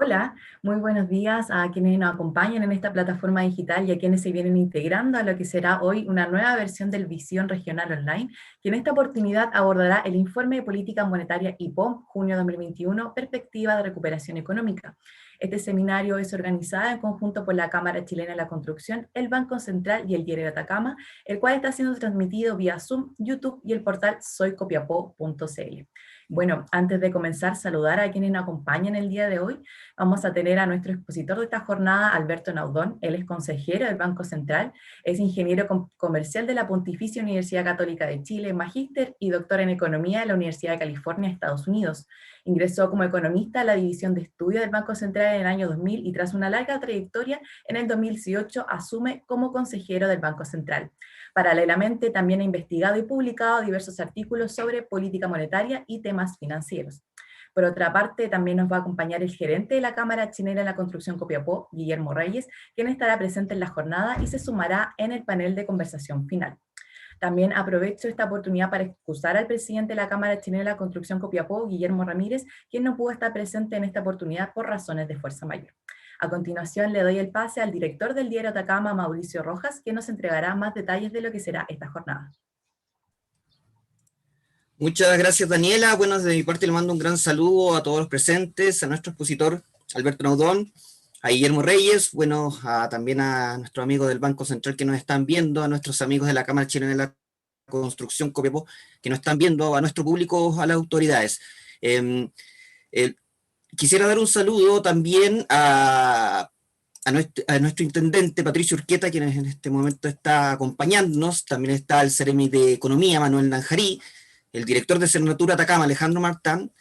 Hola, muy buenos días a quienes nos acompañan en esta plataforma digital y a quienes se vienen integrando a lo que será hoy una nueva versión del Visión Regional Online, que en esta oportunidad abordará el Informe de Política Monetaria IPOM, junio 2021, Perspectiva de Recuperación Económica. Este seminario es organizado en conjunto por la Cámara Chilena de la Construcción, el Banco Central y el Diario de Atacama, el cual está siendo transmitido vía Zoom, YouTube y el portal soycopiapó.cl. Bueno, antes de comenzar, saludar a quienes nos acompañan el día de hoy. Vamos a tener a nuestro expositor de esta jornada, Alberto Naudón. Él es consejero del Banco Central, es ingeniero comercial de la Pontificia Universidad Católica de Chile, magíster y doctor en economía de la Universidad de California, Estados Unidos. Ingresó como economista a la División de Estudio del Banco Central en el año 2000 y tras una larga trayectoria, en el 2018 asume como consejero del Banco Central. Paralelamente, también ha investigado y publicado diversos artículos sobre política monetaria y temas financieros. Por otra parte, también nos va a acompañar el gerente de la Cámara Chilena de la Construcción Copiapó, Guillermo Reyes, quien estará presente en la jornada y se sumará en el panel de conversación final. También aprovecho esta oportunidad para excusar al presidente de la Cámara Chilena de la Construcción Copiapó, Guillermo Ramírez, quien no pudo estar presente en esta oportunidad por razones de fuerza mayor. A continuación le doy el pase al director del Diario Atacama, Mauricio Rojas, quien nos entregará más detalles de lo que será esta jornada. Muchas gracias, Daniela. Bueno, de mi parte le mando un gran saludo a todos los presentes, a nuestro expositor Alberto Naudón, a Guillermo Reyes, bueno, también a nuestros amigos del Banco Central que nos están viendo, a nuestros amigos de la Cámara Chilena de la Construcción Copiapó que nos están viendo, a nuestro público, a las autoridades. Quisiera dar un saludo también a nuestro intendente Patricio Urqueta, quien en este momento está acompañándonos. También está el Ceremi de Economía, Manuel Nanjarí, el director de Cernatura Atacama, Alejandro Martán,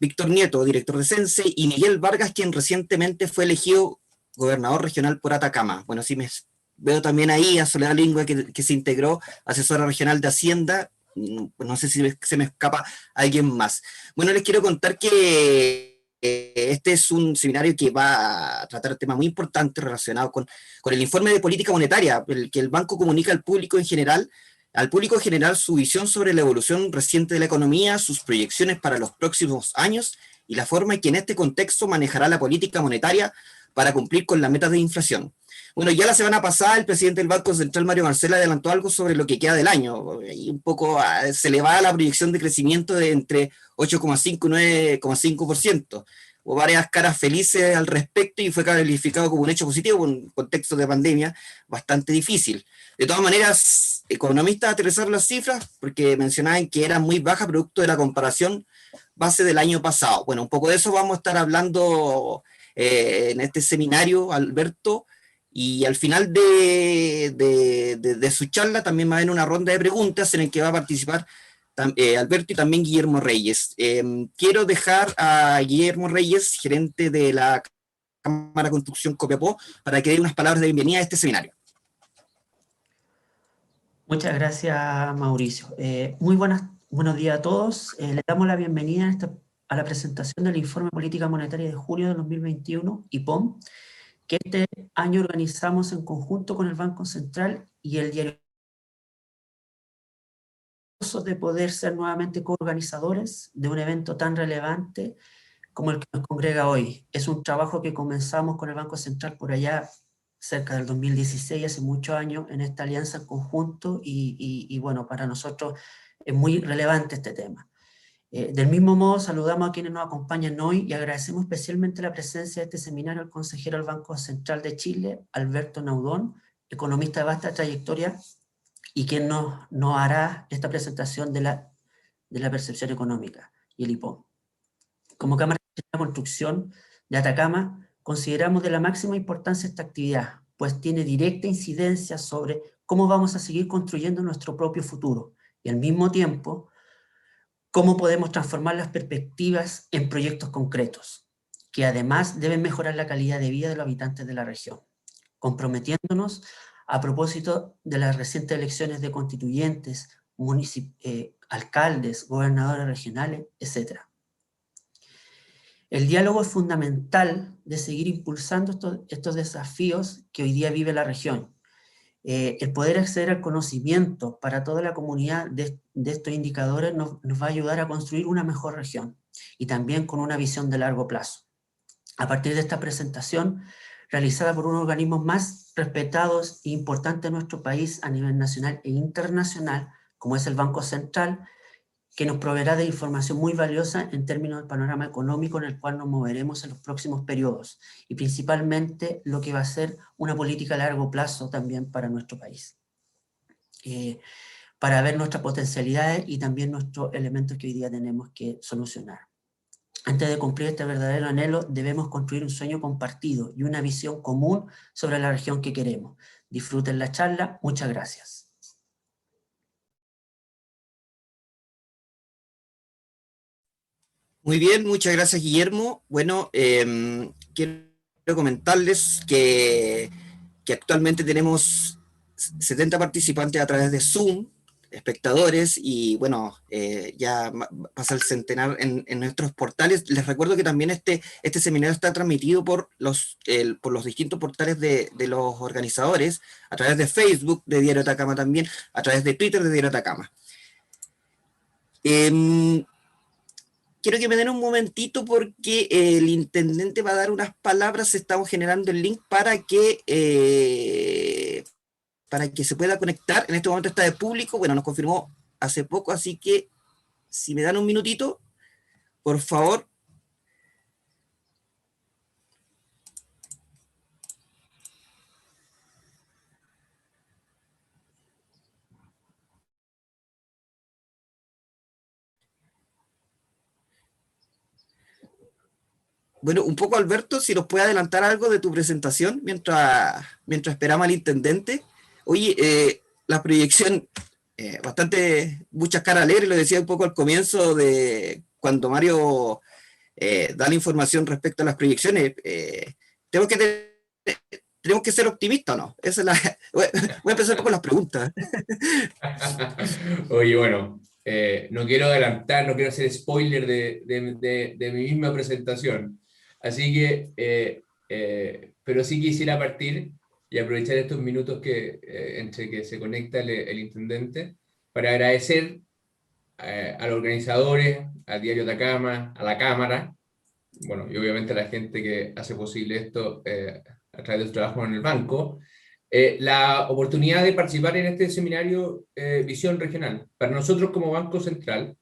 Víctor Nieto, director de Sense, y Miguel Vargas, quien recientemente fue elegido gobernador regional por Atacama. Bueno, sí, veo también ahí a Soledad Lingüe, que se integró, asesora regional de Hacienda. No sé si se me escapa alguien más. Bueno, les quiero contar que este es un seminario que va a tratar temas muy importantes relacionados con el informe de política monetaria, el que el banco comunica al público en general su visión sobre la evolución reciente de la economía, sus proyecciones para los próximos años y la forma en que en este contexto manejará la política monetaria para cumplir con las metas de inflación. Bueno, ya la semana pasada el presidente del Banco Central, Mario Marcel, adelantó algo sobre lo que queda del año, y un poco se elevaba la proyección de crecimiento de entre 8,5 y 9,5%. Hubo varias caras felices al respecto y fue calificado como un hecho positivo en un contexto de pandemia bastante difícil. De todas maneras, economistas aterrizaron las cifras porque mencionaban que eran muy bajas producto de la comparación base del año pasado. Bueno, un poco de eso vamos a estar hablando en este seminario, Alberto, y al final de su charla también va a haber una ronda de preguntas en el que va a participar Alberto y también Guillermo Reyes. Quiero dejar a Guillermo Reyes, gerente de la Cámara de Construcción Copiapó, para que dé unas palabras de bienvenida a este seminario. Muchas gracias, Mauricio. Buenos días a todos. Le damos la bienvenida a la presentación del Informe Política Monetaria de junio de 2021, IPOM, que este año organizamos en conjunto con el Banco Central y el Diario de poder ser nuevamente coorganizadores de un evento tan relevante como el que nos congrega hoy. Es un trabajo que comenzamos con el Banco Central por allá cerca del 2016, hace muchos años, en esta alianza en conjunto, y bueno, para nosotros es muy relevante este tema. Del mismo modo, saludamos a quienes nos acompañan hoy y agradecemos especialmente la presencia de este seminario al consejero del Banco Central de Chile, Alberto Naudón, economista de vasta trayectoria, y quien nos hará esta presentación de la percepción económica y el IPOM. Como Cámara de Construcción de Atacama, consideramos de la máxima importancia esta actividad, pues tiene directa incidencia sobre cómo vamos a seguir construyendo nuestro propio futuro y al mismo tiempo cómo podemos transformar las perspectivas en proyectos concretos, que además deben mejorar la calidad de vida de los habitantes de la región, comprometiéndonos a propósito de las recientes elecciones de constituyentes, alcaldes, gobernadores regionales, etc. El diálogo es fundamental de seguir impulsando estos desafíos que hoy día vive la región. El poder acceder al conocimiento para toda la comunidad de estos indicadores nos va a ayudar a construir una mejor región y también con una visión de largo plazo. a partir de esta presentación realizada por unos organismos más respetados e importantes en nuestro país a nivel nacional e internacional, como es el Banco Central, que nos proveerá de información muy valiosa en términos del panorama económico en el cual nos moveremos en los próximos periodos, y principalmente lo que va a ser una política a largo plazo también para nuestro país. Para ver nuestras potencialidades y también nuestros elementos que hoy día tenemos que solucionar. Antes de cumplir este verdadero anhelo, debemos construir un sueño compartido y una visión común sobre la región que queremos. Disfruten la charla. Muchas gracias. Muy bien, muchas gracias, Guillermo. Bueno, quiero comentarles que actualmente tenemos 70 participantes a través de Zoom, espectadores, y bueno, ya pasa el centenar en nuestros portales. Les recuerdo que también este seminario está transmitido por los distintos portales de los organizadores, a través de Facebook de Diario Atacama también, a través de Twitter de Diario Atacama. Quiero que me den un momentito porque el intendente va a dar unas palabras. Estamos generando el link para que se pueda conectar. En este momento está de público. Bueno, nos confirmó hace poco, así que si me dan un minutito, por favor. Bueno, un poco, Alberto, si nos puede adelantar algo de tu presentación mientras esperamos al intendente. Oye, la proyección, muchas caras alegres, lo decía un poco al comienzo de cuando Mario da la información respecto a las proyecciones. Tenemos que ser optimistas, ¿o no? Esa es la... Voy a empezar con las preguntas. Oye, bueno, no quiero adelantar, no quiero hacer spoiler de mi misma presentación. Así que, pero sí quisiera partir y aprovechar estos minutos entre que se conecta el intendente para agradecer a los organizadores, al Diario Atacama, a la Cámara, bueno, y obviamente a la gente que hace posible esto a través de su trabajo en el banco, la oportunidad de participar en este seminario Visión Regional. Para nosotros como Banco Central,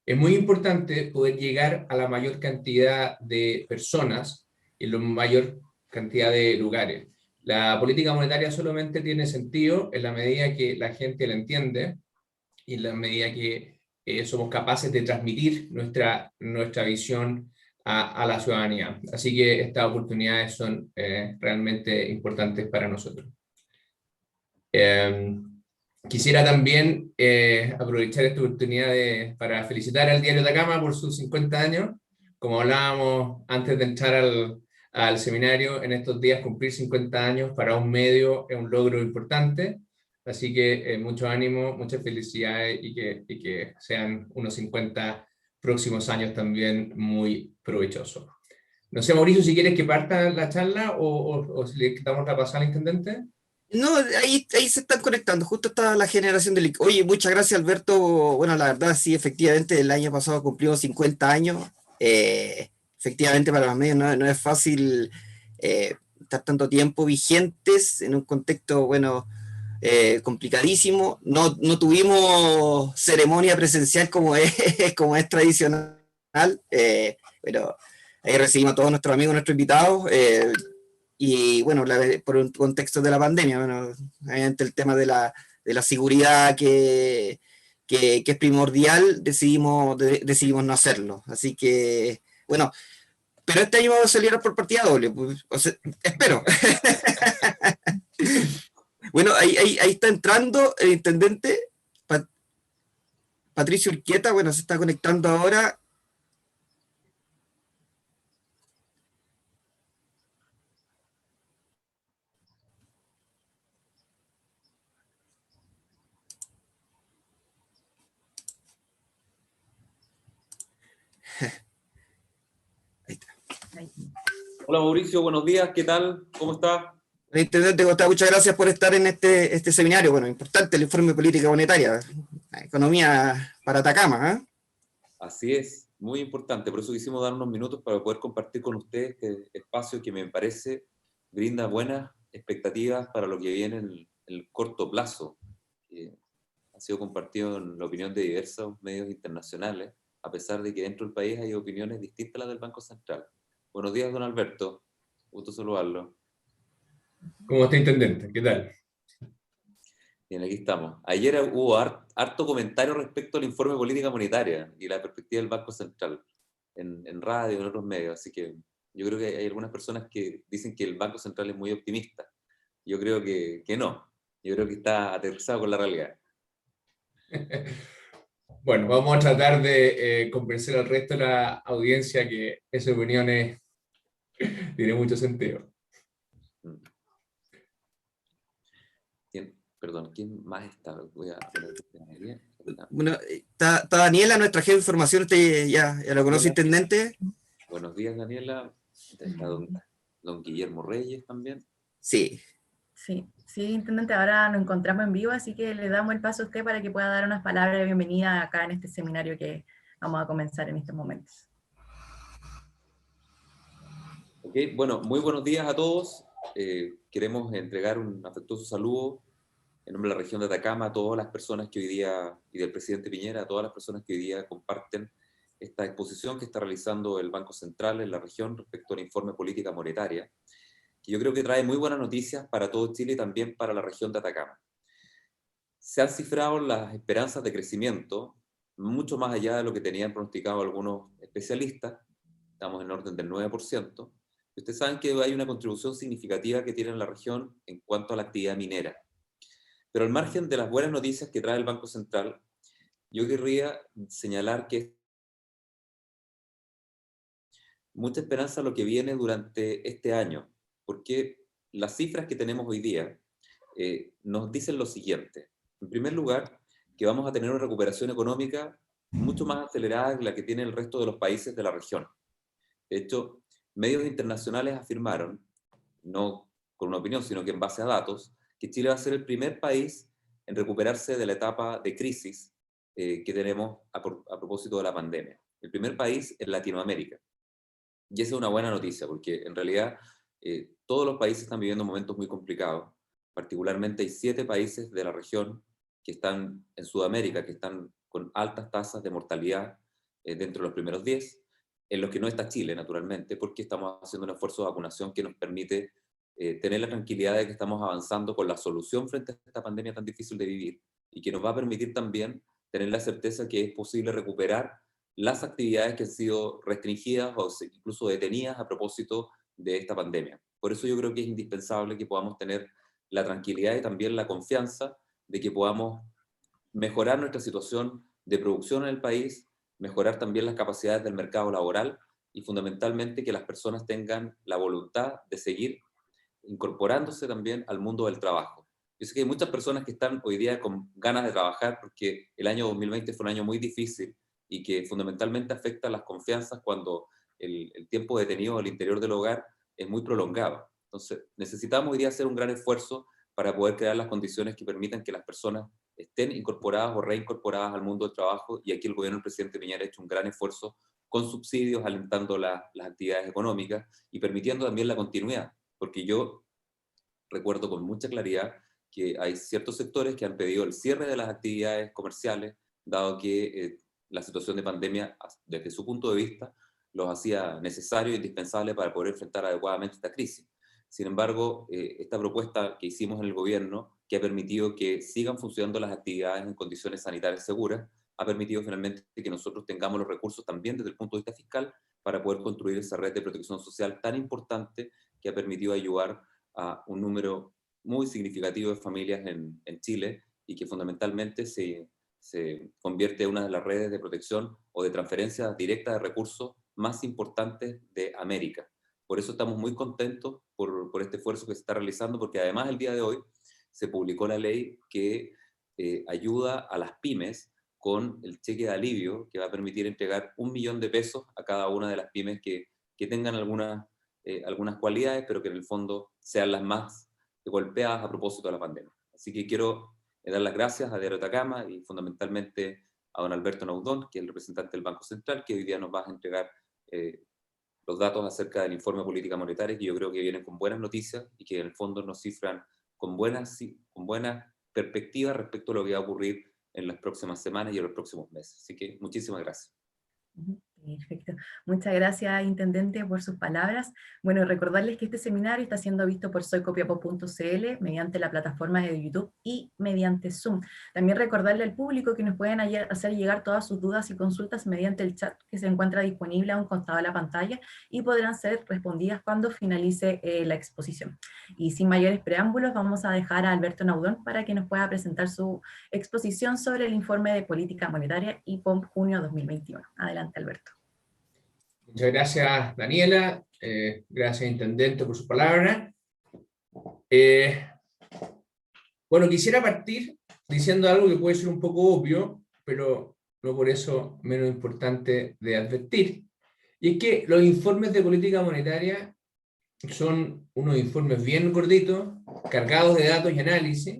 es muy importante poder llegar a la mayor cantidad de personas en la mayor cantidad de lugares. La política monetaria solamente tiene sentido en la medida que la gente la entiende y en la medida que somos capaces de transmitir nuestra visión a la ciudadanía. Así que estas oportunidades son realmente importantes para nosotros. Quisiera también aprovechar esta oportunidad para felicitar al Diario Atacama por sus 50 años. Como hablábamos antes de entrar al seminario, en estos días cumplir 50 años para un medio es un logro importante. Así que mucho ánimo, muchas felicidades y que sean unos 50 próximos años también muy provechosos. No sé, Mauricio, si quieres que parta la charla o si le damos la pasada al intendente. No, ahí se están conectando, justo está la generación del link. Oye, muchas gracias, Alberto. Bueno, la verdad, sí, efectivamente, el año pasado cumplimos 50 años. Efectivamente, para los medios no es fácil estar tanto tiempo vigentes en un contexto, bueno, complicadísimo. No tuvimos ceremonia presencial como es tradicional, pero ahí recibimos a todos nuestros amigos, nuestros invitados. Y bueno, por un contexto de la pandemia, bueno, obviamente el tema de la seguridad que es primordial, decidimos no hacerlo. Así que, bueno, pero este año vamos a celebrar por partida doble, pues, o sea, espero. Bueno, ahí está entrando el intendente, Patricio Urquieta, bueno, se está conectando ahora. Ahí está. Hola Mauricio, buenos días, ¿qué tal? ¿Cómo estás? Intendente Costa, muchas gracias por estar en este seminario. Bueno, importante el informe de política monetaria, economía para Atacama, ¿eh? Así es. muy importante, por eso quisimos dar unos minutos para poder compartir con ustedes este espacio que me parece brinda buenas expectativas para lo que viene en el corto plazo. Ha sido compartido en la opinión de diversos medios internacionales, a pesar de que dentro del país hay opiniones distintas a las del Banco Central. Buenos días, don Alberto. Gusto saludarlo. ¿Cómo está, intendente? ¿Qué tal? Bien, aquí estamos. Ayer hubo harto comentario respecto al informe de política monetaria y la perspectiva del Banco Central en radio y en otros medios. Así que yo creo que hay algunas personas que dicen que el Banco Central es muy optimista. Yo creo que no. Yo creo que está aterrizado con la realidad. Bueno, vamos a tratar de convencer al resto de la audiencia que esa opinión tiene mucho sentido. Perdón, ¿quién más está? Voy a poner... Bueno, está Daniela, nuestra jefa de información, usted ya lo conoce, intendente. Buenos días, Daniela. Está don Guillermo Reyes también. Sí. Sí, intendente, ahora nos encontramos en vivo, así que le damos el paso a usted para que pueda dar unas palabras de bienvenida acá en este seminario que vamos a comenzar en estos momentos. Ok, bueno, muy buenos días a todos. Queremos entregar un afectuoso saludo en nombre de la región de Atacama a todas las personas que hoy día, y del presidente Piñera, a todas las personas que hoy día comparten esta exposición que está realizando el Banco Central en la región respecto al informe política monetaria, que yo creo que trae muy buenas noticias para todo Chile y también para la región de Atacama. Se han cifrado las esperanzas de crecimiento mucho más allá de lo que tenían pronosticado algunos especialistas. Estamos en orden del 9%. Ustedes saben que hay una contribución significativa que tiene la región en cuanto a la actividad minera. Pero al margen de las buenas noticias que trae el Banco Central, yo querría señalar que mucha esperanza a lo que viene durante este año, porque las cifras que tenemos hoy día nos dicen lo siguiente. En primer lugar, que vamos a tener una recuperación económica mucho más acelerada que la que tiene el resto de los países de la región. De hecho, medios internacionales afirmaron, no con una opinión, sino que en base a datos, que Chile va a ser el primer país en recuperarse de la etapa de crisis que tenemos a propósito de la pandemia. El primer país en Latinoamérica. Y esa es una buena noticia, porque en realidad todos los países están viviendo momentos muy complicados. Particularmente hay 7 países de la región que están en Sudamérica, que están con altas tasas de mortalidad dentro de los primeros 10, en los que no está Chile, naturalmente, porque estamos haciendo un esfuerzo de vacunación que nos permite tener la tranquilidad de que estamos avanzando con la solución frente a esta pandemia tan difícil de vivir y que nos va a permitir también tener la certeza que es posible recuperar las actividades que han sido restringidas o incluso detenidas a propósito de esta pandemia. Por eso yo creo que es indispensable que podamos tener la tranquilidad y también la confianza de que podamos mejorar nuestra situación de producción en el país, mejorar también las capacidades del mercado laboral y fundamentalmente que las personas tengan la voluntad de seguir incorporándose también al mundo del trabajo. Yo sé que hay muchas personas que están hoy día con ganas de trabajar porque el año 2020 fue un año muy difícil y que fundamentalmente afecta las confianzas cuando el tiempo detenido al interior del hogar es muy prolongado. Entonces, necesitamos hoy día hacer un gran esfuerzo para poder crear las condiciones que permitan que las personas estén incorporadas o reincorporadas al mundo del trabajo, y aquí el gobierno del presidente Piñera ha hecho un gran esfuerzo con subsidios, alentando las actividades económicas y permitiendo también la continuidad, porque yo recuerdo con mucha claridad que hay ciertos sectores que han pedido el cierre de las actividades comerciales, dado que la situación de pandemia, desde su punto de vista, los hacía necesario e indispensable para poder enfrentar adecuadamente esta crisis. Sin embargo, esta propuesta que hicimos en el gobierno, que ha permitido que sigan funcionando las actividades en condiciones sanitarias seguras, ha permitido finalmente que nosotros tengamos los recursos también desde el punto de vista fiscal para poder construir esa red de protección social tan importante que ha permitido ayudar a un número muy significativo de familias en Chile y que fundamentalmente se convierte en una de las redes de protección o de transferencia directa de recursos más importantes de América. Por eso estamos muy contentos por este esfuerzo que se está realizando, porque además el día de hoy se publicó la ley que ayuda a las pymes con el cheque de alivio, que va a permitir entregar 1 millón de pesos a cada una de las pymes que tengan algunas cualidades, pero que en el fondo sean las más golpeadas a propósito de la pandemia. Así que quiero dar las gracias a Diario Atacama y fundamentalmente a don Alberto Naudón, que es el representante del Banco Central, que hoy día nos va a entregar los datos acerca del informe de política monetaria, que yo creo que vienen con buenas noticias y que en el fondo nos cifran con buenas perspectivas respecto a lo que va a ocurrir en las próximas semanas y en los próximos meses. Así que muchísimas gracias. Perfecto. Muchas gracias, Intendente, por sus palabras. Bueno, recordarles que este seminario está siendo visto por soycopiapó.cl mediante la plataforma de YouTube y mediante Zoom. También recordarle al público que nos pueden hacer llegar todas sus dudas y consultas mediante el chat que se encuentra disponible a un costado de la pantalla y podrán ser respondidas cuando finalice la exposición. Y sin mayores preámbulos, vamos a dejar a Alberto Naudón para que nos pueda presentar su exposición sobre el informe de política monetaria IPOM junio 2021. Adelante, Alberto. Muchas gracias, Daniela. Gracias, Intendente, por su palabra. Bueno, quisiera partir diciendo algo que puede ser un poco obvio, pero no por eso menos importante de advertir. Y es que los informes de política monetaria son unos informes bien gorditos, cargados de datos y análisis.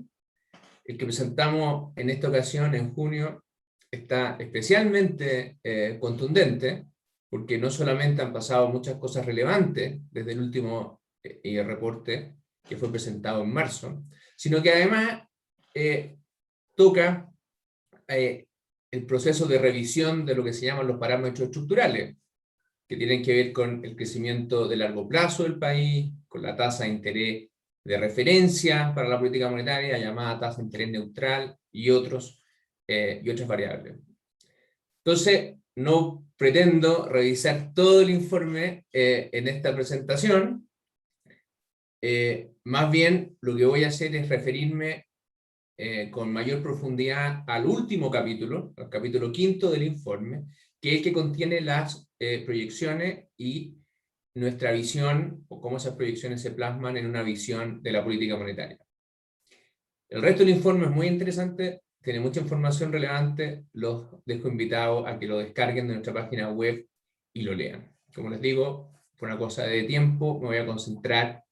El que presentamos en esta ocasión, en junio, está especialmente contundente, porque no solamente han pasado muchas cosas relevantes desde el último reporte que fue presentado en marzo, sino que además toca el proceso de revisión de lo que se llaman los parámetros estructurales, que tienen que ver con el crecimiento de largo plazo del país, con la tasa de interés de referencia para la política monetaria, llamada tasa de interés neutral, y otras variables. Entonces, no pretendo revisar todo el informe en esta presentación, más bien lo que voy a hacer es referirme con mayor profundidad al último capítulo, al capítulo 5 del informe, que es el que contiene las proyecciones y nuestra visión, o cómo esas proyecciones se plasman en una visión de la política monetaria. El resto del informe es muy interesante, tiene mucha información relevante, los dejo invitados a que lo descarguen de nuestra página web y lo lean. Como les digo, por una cosa de tiempo, me voy a concentrar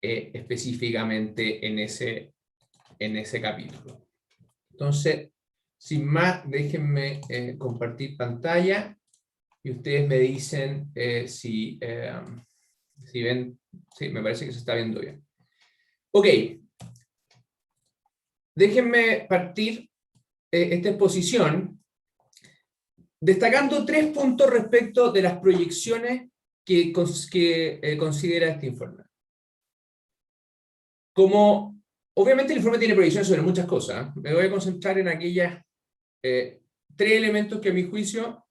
específicamente en ese capítulo. Entonces, sin más, déjenme compartir pantalla y ustedes me dicen si ven. Sí, me parece que se está viendo bien. Ok. Déjenme partir esta exposición destacando 3 puntos respecto de las proyecciones que considera este informe. Como obviamente el informe tiene proyecciones sobre muchas cosas, me voy a concentrar en aquellas 3 elementos que a mi juicio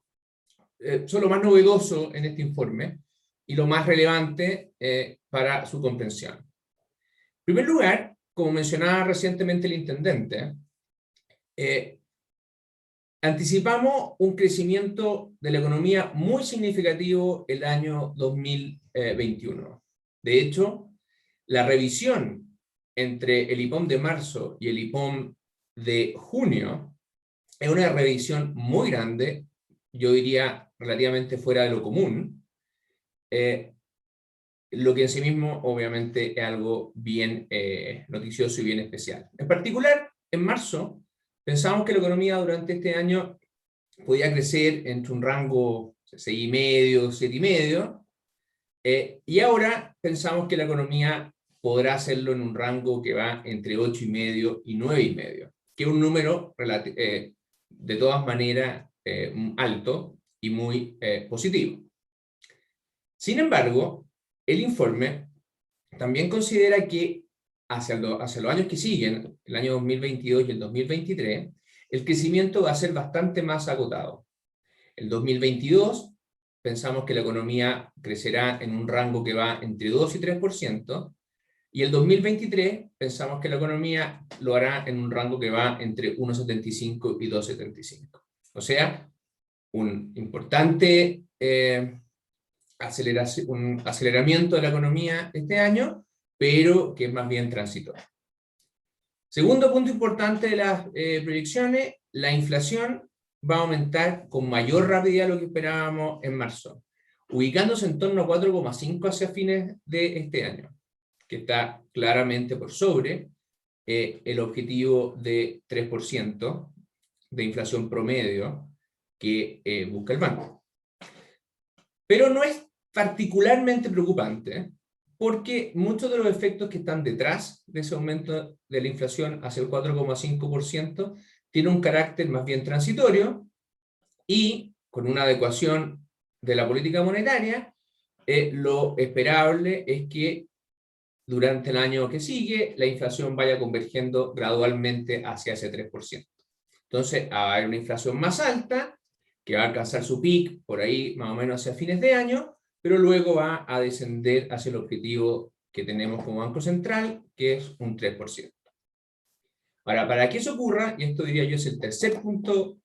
son lo más novedoso en este informe y lo más relevante para su comprensión. En primer lugar, como mencionaba recientemente el Intendente, anticipamos un crecimiento de la economía muy significativo el año 2021. De hecho, la revisión entre el IPOM de marzo y el IPOM de junio es una revisión muy grande, yo diría relativamente fuera de lo común, lo que en sí mismo obviamente es algo bien noticioso y bien especial. En particular, en marzo, pensamos que la economía durante este año podía crecer entre un rango 6,5, 7,5, y ahora pensamos que la economía podrá hacerlo en un rango que va entre 8,5 y 9,5, que es un número de todas maneras alto y muy positivo. Sin embargo, el informe también considera que hacia los años que siguen, el año 2022 y el 2023, el crecimiento va a ser bastante más agotado. El 2022 pensamos que la economía crecerá en un rango que va entre 2 y 3%, y el 2023 pensamos que la economía lo hará en un rango que va entre 1,75 y 2,75. O sea, un importante un aceleramiento de la economía este año, pero que es más bien transitorio. Segundo punto importante de las proyecciones, la inflación va a aumentar con mayor rapidez de lo que esperábamos en marzo, ubicándose en torno a 4,5 hacia fines de este año, que está claramente por sobre el objetivo de 3% de inflación promedio que busca el banco. Pero no es particularmente preocupante, porque muchos de los efectos que están detrás de ese aumento de la inflación hacia el 4,5% tienen un carácter más bien transitorio, y con una adecuación de la política monetaria, lo esperable es que durante el año que sigue la inflación vaya convergiendo gradualmente hacia ese 3%. Entonces, va a haber una inflación más alta, que va a alcanzar su pic por ahí más o menos hacia fines de año, pero luego va a descender hacia el objetivo que tenemos como Banco Central, que es un 3%. Ahora, para que eso ocurra, y esto diría yo es el tercer punto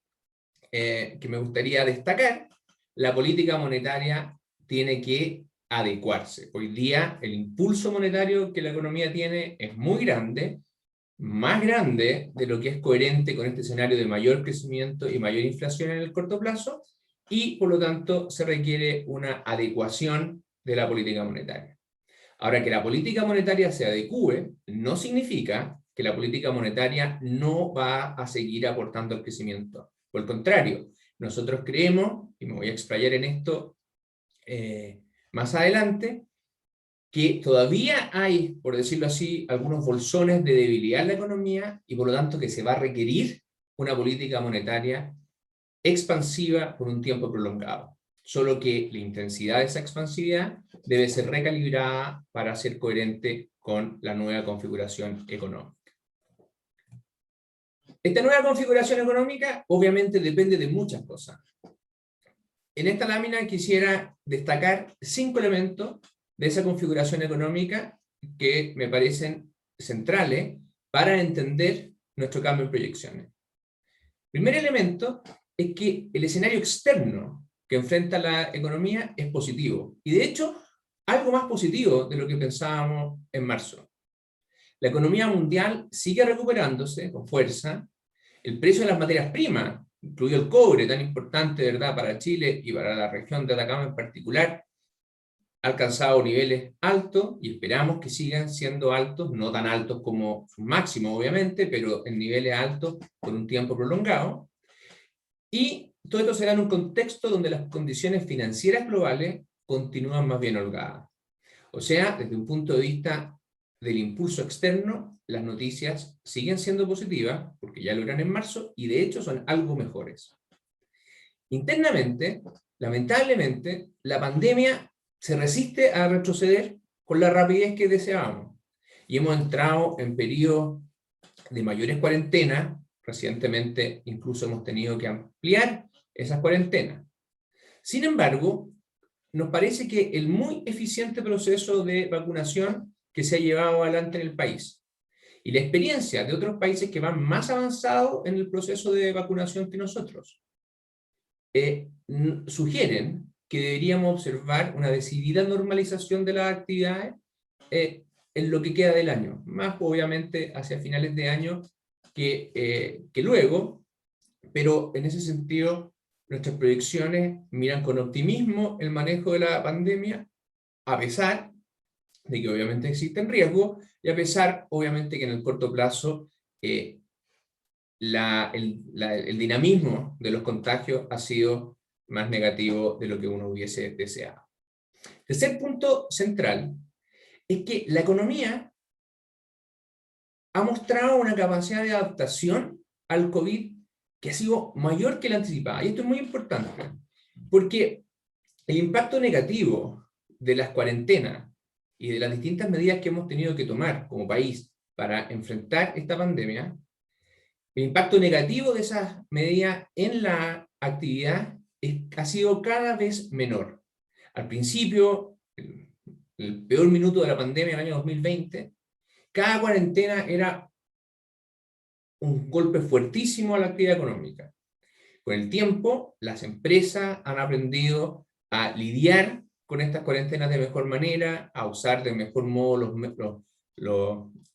que me gustaría destacar, la política monetaria tiene que adecuarse. Hoy día el impulso monetario que la economía tiene es muy grande, más grande de lo que es coherente con este escenario de mayor crecimiento y mayor inflación en el corto plazo, y por lo tanto se requiere una adecuación de la política monetaria. Ahora, que la política monetaria se adecúe no significa que la política monetaria no va a seguir aportando al crecimiento. Por el contrario, nosotros creemos, y me voy a explayar en esto más adelante, que todavía hay, por decirlo así, algunos bolsones de debilidad en la economía, y por lo tanto que se va a requerir una política monetaria expansiva por un tiempo prolongado. Solo que la intensidad de esa expansividad debe ser recalibrada para ser coherente con la nueva configuración económica. Esta nueva configuración económica obviamente depende de muchas cosas. En esta lámina quisiera destacar 5 elementos de esa configuración económica que me parecen centrales para entender nuestro cambio en proyecciones. Primer elemento es que el escenario externo que enfrenta la economía es positivo, y de hecho algo más positivo de lo que pensábamos en marzo. La economía mundial sigue recuperándose con fuerza, el precio de las materias primas, incluido el cobre, tan importante, ¿verdad?, para Chile y para la región de Atacama en particular, ha alcanzado niveles altos y esperamos que sigan siendo altos, no tan altos como su máximo obviamente, pero en niveles altos por un tiempo prolongado. Y todo esto se da en un contexto donde las condiciones financieras globales continúan más bien holgadas. O sea, desde un punto de vista del impulso externo, las noticias siguen siendo positivas, porque ya lo eran en marzo, y de hecho son algo mejores. Internamente, lamentablemente, la pandemia se resiste a retroceder con la rapidez que deseábamos, y hemos entrado en periodos de mayores cuarentenas. Recientemente incluso hemos tenido que ampliar esas cuarentenas. Sin embargo, nos parece que el muy eficiente proceso de vacunación que se ha llevado adelante en el país y la experiencia de otros países que van más avanzados en el proceso de vacunación que nosotros sugieren que deberíamos observar una decidida normalización de las actividades en lo que queda del año, más obviamente hacia finales de año que luego, pero en ese sentido nuestras proyecciones miran con optimismo el manejo de la pandemia, a pesar de que obviamente existen riesgos, y a pesar obviamente que en el corto plazo el dinamismo de los contagios ha sido más negativo de lo que uno hubiese deseado. Tercer punto central es que la economía ha mostrado una capacidad de adaptación al COVID que ha sido mayor que la anticipada. Y esto es muy importante, porque el impacto negativo de las cuarentenas y de las distintas medidas que hemos tenido que tomar como país para enfrentar esta pandemia, el impacto negativo de esas medidas en la actividad ha sido cada vez menor. Al principio, el peor minuto de la pandemia, el año 2020, cada cuarentena era un golpe fuertísimo a la actividad económica. Con el tiempo, las empresas han aprendido a lidiar con estas cuarentenas de mejor manera, a usar de mejor modo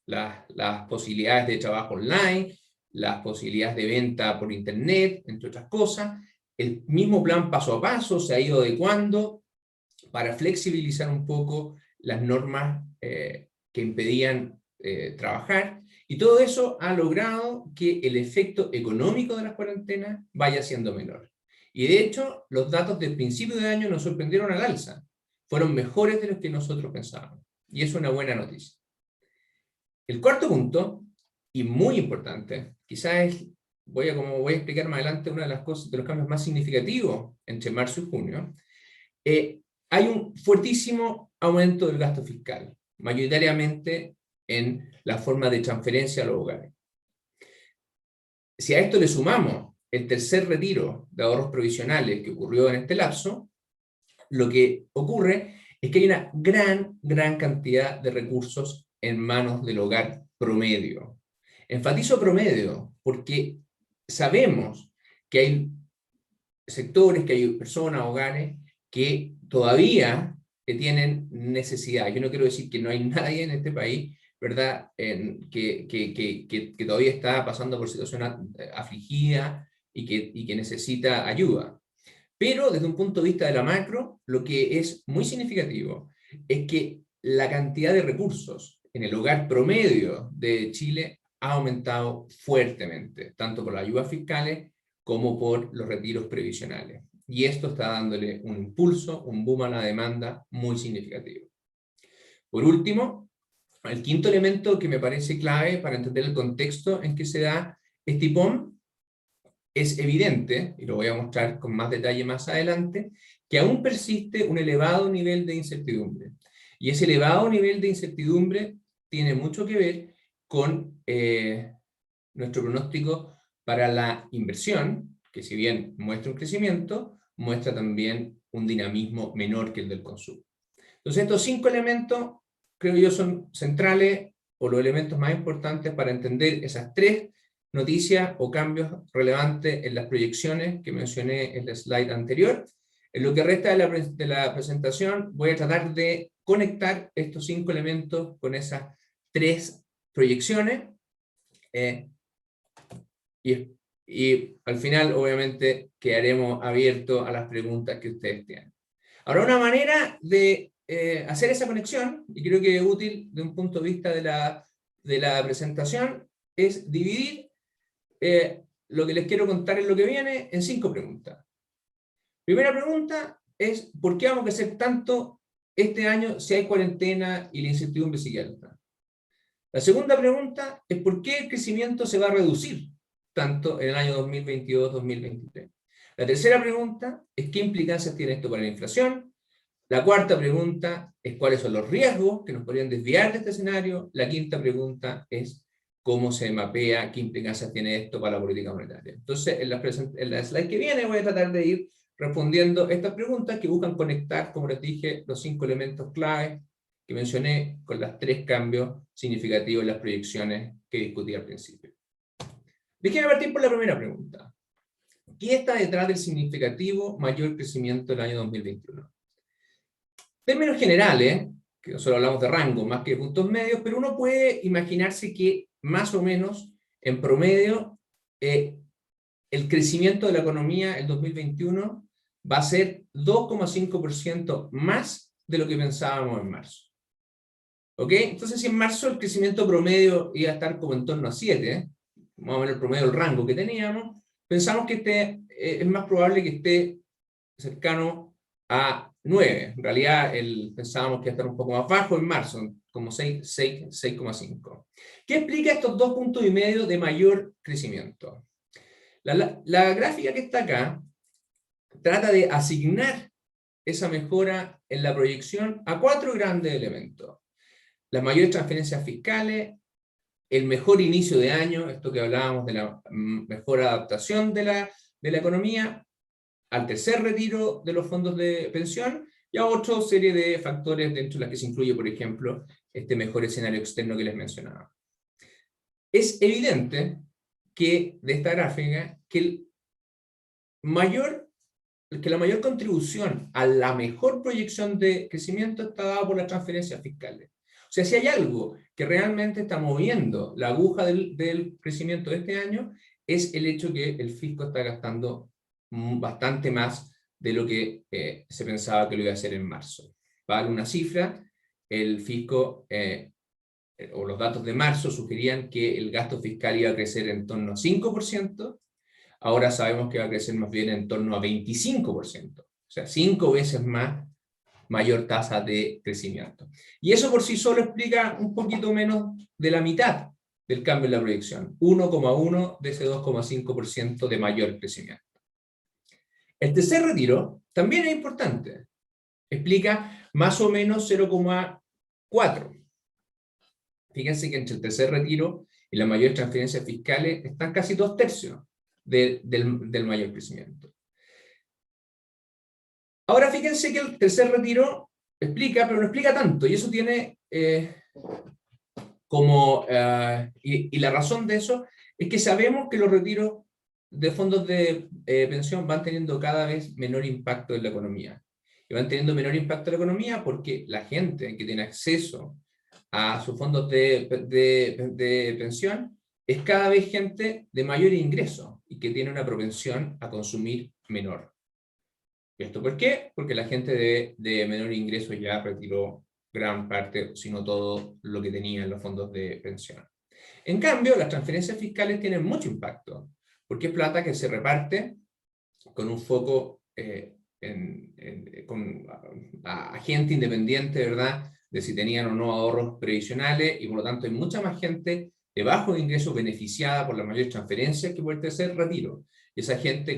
las posibilidades de trabajo online, las posibilidades de venta por internet, entre otras cosas. El mismo plan paso a paso se ha ido adecuando para flexibilizar un poco las normas que impedían trabajar, Y todo eso ha logrado que el efecto económico de las cuarentenas vaya siendo menor. Y de hecho, los datos del principio de año nos sorprendieron al alza. Fueron mejores de los que nosotros pensábamos. Y es una buena noticia. El cuarto punto, y muy importante, quizás es, como voy a explicar más adelante, una de las cosas, de los cambios más significativos entre marzo y junio, hay un fuertísimo aumento del gasto fiscal, mayoritariamente en la forma de transferencia a los hogares. Si a esto le sumamos el tercer retiro de ahorros provisionales que ocurrió en este lapso, lo que ocurre es que hay una gran cantidad de recursos en manos del hogar promedio. Enfatizo promedio porque sabemos que hay sectores, que hay personas, hogares, que todavía tienen necesidad. Yo no quiero decir que no hay nadie en este país, ¿verdad?, que todavía está pasando por situación afligida y que necesita ayuda. Pero desde un punto de vista de la macro, lo que es muy significativo es que la cantidad de recursos en el hogar promedio de Chile ha aumentado fuertemente, tanto por las ayudas fiscales como por los retiros previsionales. Y esto está dándole un impulso, un boom a la demanda muy significativo. Por último, el quinto elemento que me parece clave para entender el contexto en que se da este IPOM, es evidente, y lo voy a mostrar con más detalle más adelante, que aún persiste un elevado nivel de incertidumbre. Y ese elevado nivel de incertidumbre tiene mucho que ver con nuestro pronóstico para la inversión, que si bien muestra un crecimiento, muestra también un dinamismo menor que el del consumo. Entonces estos 5 elementos, creo yo, son centrales o los elementos más importantes para entender esas 3 noticias o cambios relevantes en las proyecciones que mencioné en el slide anterior. En lo que resta de la presentación voy a tratar de conectar estos 5 elementos con esas 3 proyecciones y al final obviamente quedaremos abiertos a las preguntas que ustedes tienen. Ahora, una manera de hacer esa conexión, y creo que es útil de un punto de vista de la presentación, es dividir lo que les quiero contar en lo que viene en 5 preguntas. Primera pregunta es, ¿por qué vamos a crecer tanto este año si hay cuarentena y la incertidumbre sigue alta? La segunda pregunta es, ¿por qué el crecimiento se va a reducir tanto en el año 2022-2023? La tercera pregunta es, ¿qué implicancias tiene esto para la inflación? La cuarta pregunta es, ¿cuáles son los riesgos que nos podrían desviar de este escenario? La quinta pregunta es, ¿cómo se mapea, qué implicancias tiene esto para la política monetaria? Entonces, en la slide que viene voy a tratar de ir respondiendo estas preguntas que buscan conectar, como les dije, los 5 elementos clave que mencioné con los 3 cambios significativos en las proyecciones que discutí al principio. Déjenme partir por la primera pregunta. ¿Qué está detrás del significativo mayor crecimiento del año 2021? En términos generales, que nosotros hablamos de rango más que de puntos medios, pero uno puede imaginarse que más o menos, en promedio, el crecimiento de la economía en 2021 va a ser 2,5% más de lo que pensábamos en marzo. ¿Ok? Entonces, si en marzo el crecimiento promedio iba a estar como en torno a 7, más o menos el promedio del rango que teníamos, pensamos que es más probable que esté cercano a 9. En realidad pensábamos que iba a estar un poco más bajo en marzo, como 6,5. ¿Qué explica estos 2,5 puntos de mayor crecimiento? La gráfica que está acá trata de asignar esa mejora en la proyección a 4 grandes elementos. Las mayores transferencias fiscales, el mejor inicio de año, esto que hablábamos de la mejor adaptación de la economía, al tercer retiro de los fondos de pensión y a otra serie de factores dentro de las que se incluye, por ejemplo, este mejor escenario externo que les mencionaba. Es evidente que de esta gráfica que la mayor contribución a la mejor proyección de crecimiento está dada por las transferencias fiscales. O sea, si hay algo que realmente está moviendo la aguja del crecimiento de este año, es el hecho que el fisco está gastando bastante más de lo que se pensaba que lo iba a hacer en marzo. Para dar una cifra, el fisco o los datos de marzo sugerían que el gasto fiscal iba a crecer en torno a 5%, ahora sabemos que va a crecer más bien en torno a 25%, o sea, 5 veces mayor tasa de crecimiento. Y eso por sí solo explica un poquito menos de la mitad del cambio en la proyección, 1,1 de ese 2,5% de mayor crecimiento. El tercer retiro también es importante, explica más o menos 0,4. Fíjense que entre el tercer retiro y las mayores transferencias fiscales están casi 2/3 del mayor crecimiento. Ahora fíjense que el tercer retiro explica, pero no explica tanto, y eso tiene y la razón de eso es que sabemos que los retiros de fondos de pensión van teniendo cada vez menor impacto en la economía. Y van teniendo menor impacto en la economía porque la gente que tiene acceso a sus fondos de pensión es cada vez gente de mayor ingreso y que tiene una propensión a consumir menor. ¿Y esto por qué? Porque la gente de menor ingreso ya retiró gran parte, si no todo, lo que tenía en los fondos de pensión. En cambio, las transferencias fiscales tienen mucho impacto, porque es plata que se reparte con un foco a gente independiente, ¿verdad?, de si tenían o no ahorros previsionales, y por lo tanto hay mucha más gente de bajo ingreso beneficiada por las mayores transferencias que puede ser retiro. Y esa gente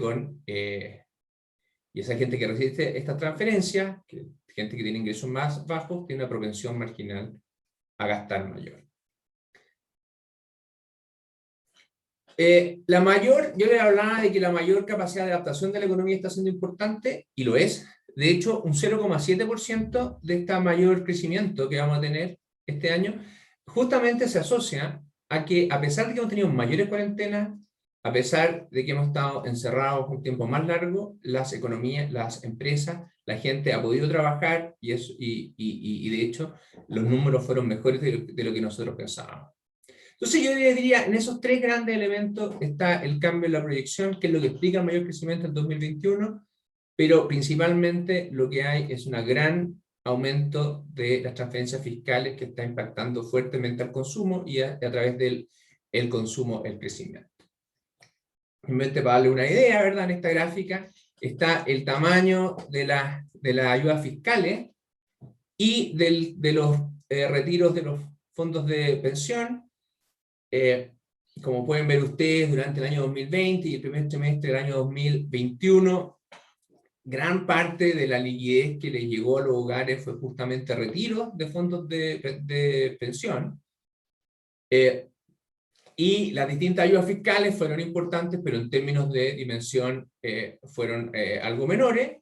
que resiste estas transferencias, gente que tiene ingresos más bajos, tiene una propensión marginal a gastar mayor. Yo le hablaba de que la mayor capacidad de adaptación de la economía está siendo importante, y lo es. De hecho, un 0,7% de este mayor crecimiento que vamos a tener este año, justamente se asocia a que, a pesar de que hemos tenido mayores cuarentenas, a pesar de que hemos estado encerrados un tiempo más largo, las economías, las empresas, la gente ha podido trabajar, y de hecho los números fueron mejores de lo que nosotros pensábamos. Entonces yo diría, en esos tres grandes elementos está el cambio en la proyección, que es lo que explica el mayor crecimiento en 2021, pero principalmente lo que hay es un gran aumento de las transferencias fiscales que está impactando fuertemente al consumo, y a través del consumo el crecimiento. Simplemente para darle una idea, ¿verdad? En esta gráfica está el tamaño de las ayudas fiscales y de los retiros de los fondos de pensión. Como pueden ver ustedes, durante el año 2020 y el primer trimestre del año 2021, gran parte de la liquidez que les llegó a los hogares fue justamente retiro de fondos de pensión. Y las distintas ayudas fiscales fueron importantes, pero en términos de dimensión fueron algo menores.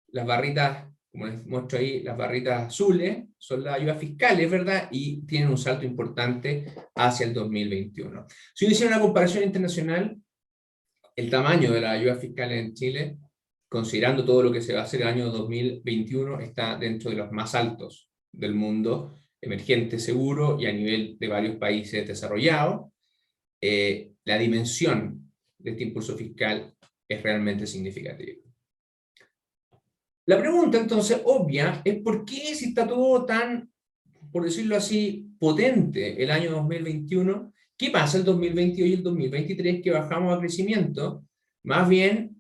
Las barritas, como les muestro ahí, las barritas azules son las ayudas fiscales, ¿verdad? Y tienen un salto importante hacia el 2021. Si uno hiciera una comparación internacional, el tamaño de las ayudas fiscales en Chile, considerando todo lo que se va a hacer el año 2021, está dentro de los más altos del mundo, emergente seguro, y a nivel de varios países desarrollados. La dimensión de este impulso fiscal es realmente significativa. La pregunta entonces obvia es ¿por qué, si está todo tan, por decirlo así, potente el año 2021, qué pasa el 2022 y el 2023 que bajamos a crecimiento más bien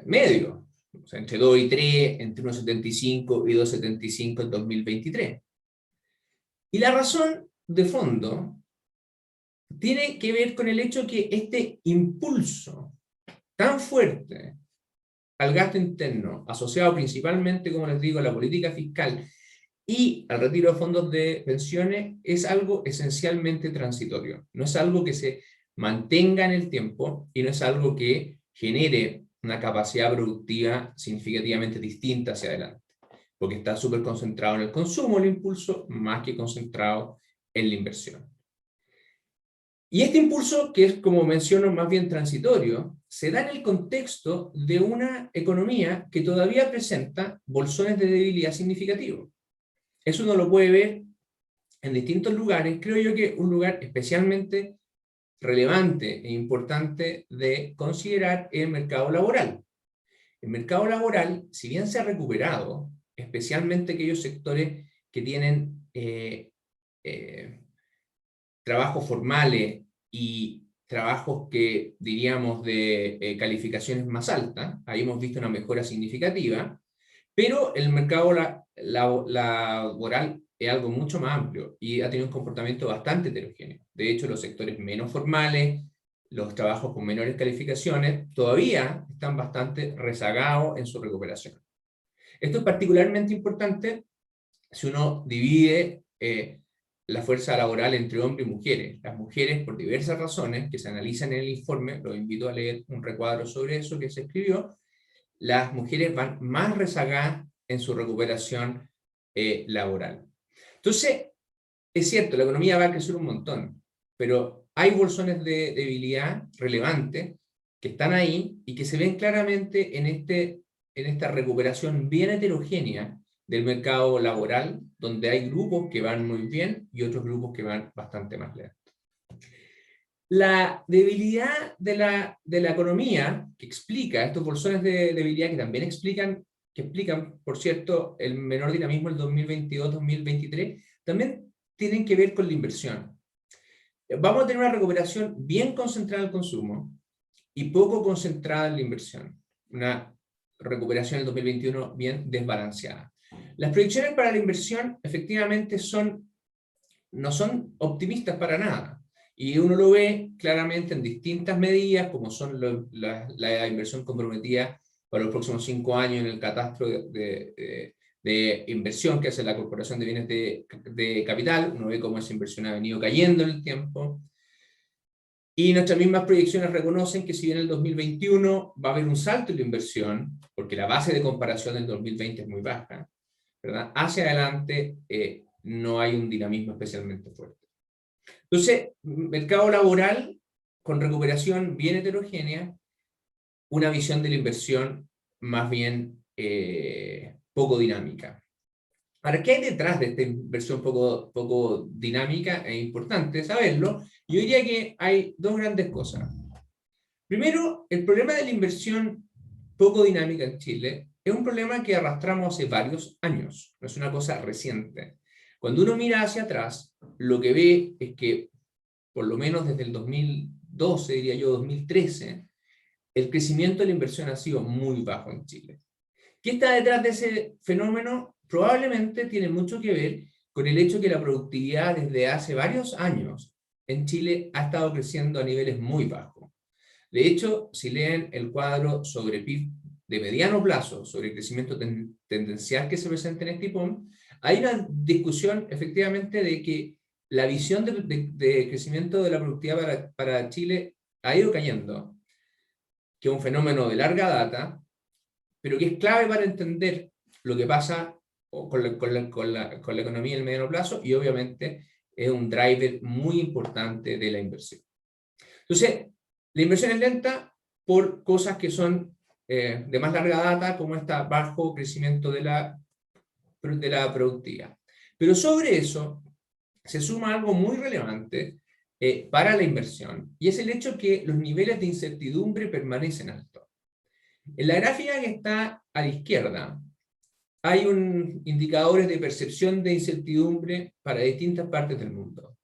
medio, o sea, entre 2 y 3, entre 1,75 y 2,75 en 2023? Y la razón de fondo tiene que ver con el hecho que este impulso tan fuerte al gasto interno, asociado principalmente, como les digo, a la política fiscal y al retiro de fondos de pensiones, es algo esencialmente transitorio. No es algo que se mantenga en el tiempo, y no es algo que genere una capacidad productiva significativamente distinta hacia adelante, porque está súper concentrado en el consumo, el impulso, más que concentrado en la inversión. Y este impulso, que es, como menciono, más bien transitorio, se da en el contexto de una economía que todavía presenta bolsones de debilidad significativos. Eso uno lo puede ver en distintos lugares. Creo yo que un lugar especialmente relevante e importante de considerar es el mercado laboral. El mercado laboral, si bien se ha recuperado especialmente aquellos sectores que tienen trabajos formales y trabajos que diríamos de calificaciones más altas. Ahí hemos visto una mejora significativa, pero el mercado laboral es algo mucho más amplio y ha tenido un comportamiento bastante heterogéneo. De hecho, los sectores menos formales, los trabajos con menores calificaciones, todavía están bastante rezagados en su recuperación. Esto es particularmente importante si uno divide la fuerza laboral entre hombres y mujeres. Las mujeres, por diversas razones que se analizan en el informe, los invito a leer un recuadro sobre eso que se escribió, las mujeres van más rezagadas en su recuperación laboral. Entonces, es cierto, la economía va a crecer un montón, pero hay bolsones de debilidad relevantes que están ahí y que se ven claramente en esta recuperación bien heterogénea del mercado laboral, donde hay grupos que van muy bien y otros grupos que van bastante más lento. La debilidad de la economía, que explica estos bolsones de debilidad, que también explican, por cierto, el menor dinamismo del 2022-2023, también tienen que ver con la inversión. Vamos a tener una recuperación bien concentrada en el consumo y poco concentrada en la inversión. Una recuperación en el 2021 bien desbalanceada. Las proyecciones para la inversión efectivamente no son optimistas para nada. Y uno lo ve claramente en distintas medidas, como son la inversión comprometida para los próximos 5 años en el catastro de inversión que hace la Corporación de Bienes de Capital. Uno ve cómo esa inversión ha venido cayendo en el tiempo. Y nuestras mismas proyecciones reconocen que si bien en el 2021 va a haber un salto en la inversión, porque la base de comparación del 2020 es muy baja, ¿verdad? Hacia adelante no hay un dinamismo especialmente fuerte. Entonces, mercado laboral con recuperación bien heterogénea, una visión de la inversión más bien poco dinámica. Ahora, ¿qué hay detrás de esta inversión poco dinámica? Es importante saberlo. Yo diría que hay dos grandes cosas. Primero, el problema de la inversión poco dinámica en Chile es un problema que arrastramos hace varios años, no es una cosa reciente. Cuando uno mira hacia atrás, lo que ve es que, por lo menos desde el 2012, diría yo, 2013, el crecimiento de la inversión ha sido muy bajo en Chile. ¿Qué está detrás de ese fenómeno? Probablemente tiene mucho que ver con el hecho que la productividad desde hace varios años en Chile ha estado creciendo a niveles muy bajos. De hecho, si leen el cuadro sobre PIB de mediano plazo, sobre el crecimiento tendencial que se presenta en este IPOM, hay una discusión efectivamente de que la visión de crecimiento de la productividad para Chile ha ido cayendo, que es un fenómeno de larga data, pero que es clave para entender lo que pasa con la economía en el mediano plazo, y obviamente es un driver muy importante de la inversión. Entonces, la inversión es lenta por cosas que son de más larga data, como este bajo crecimiento de la productividad. Pero sobre eso se suma algo muy relevante para la inversión, y es el hecho que los niveles de incertidumbre permanecen altos. En la gráfica que está a la izquierda, hay indicadores de percepción de incertidumbre para distintas partes del mundo.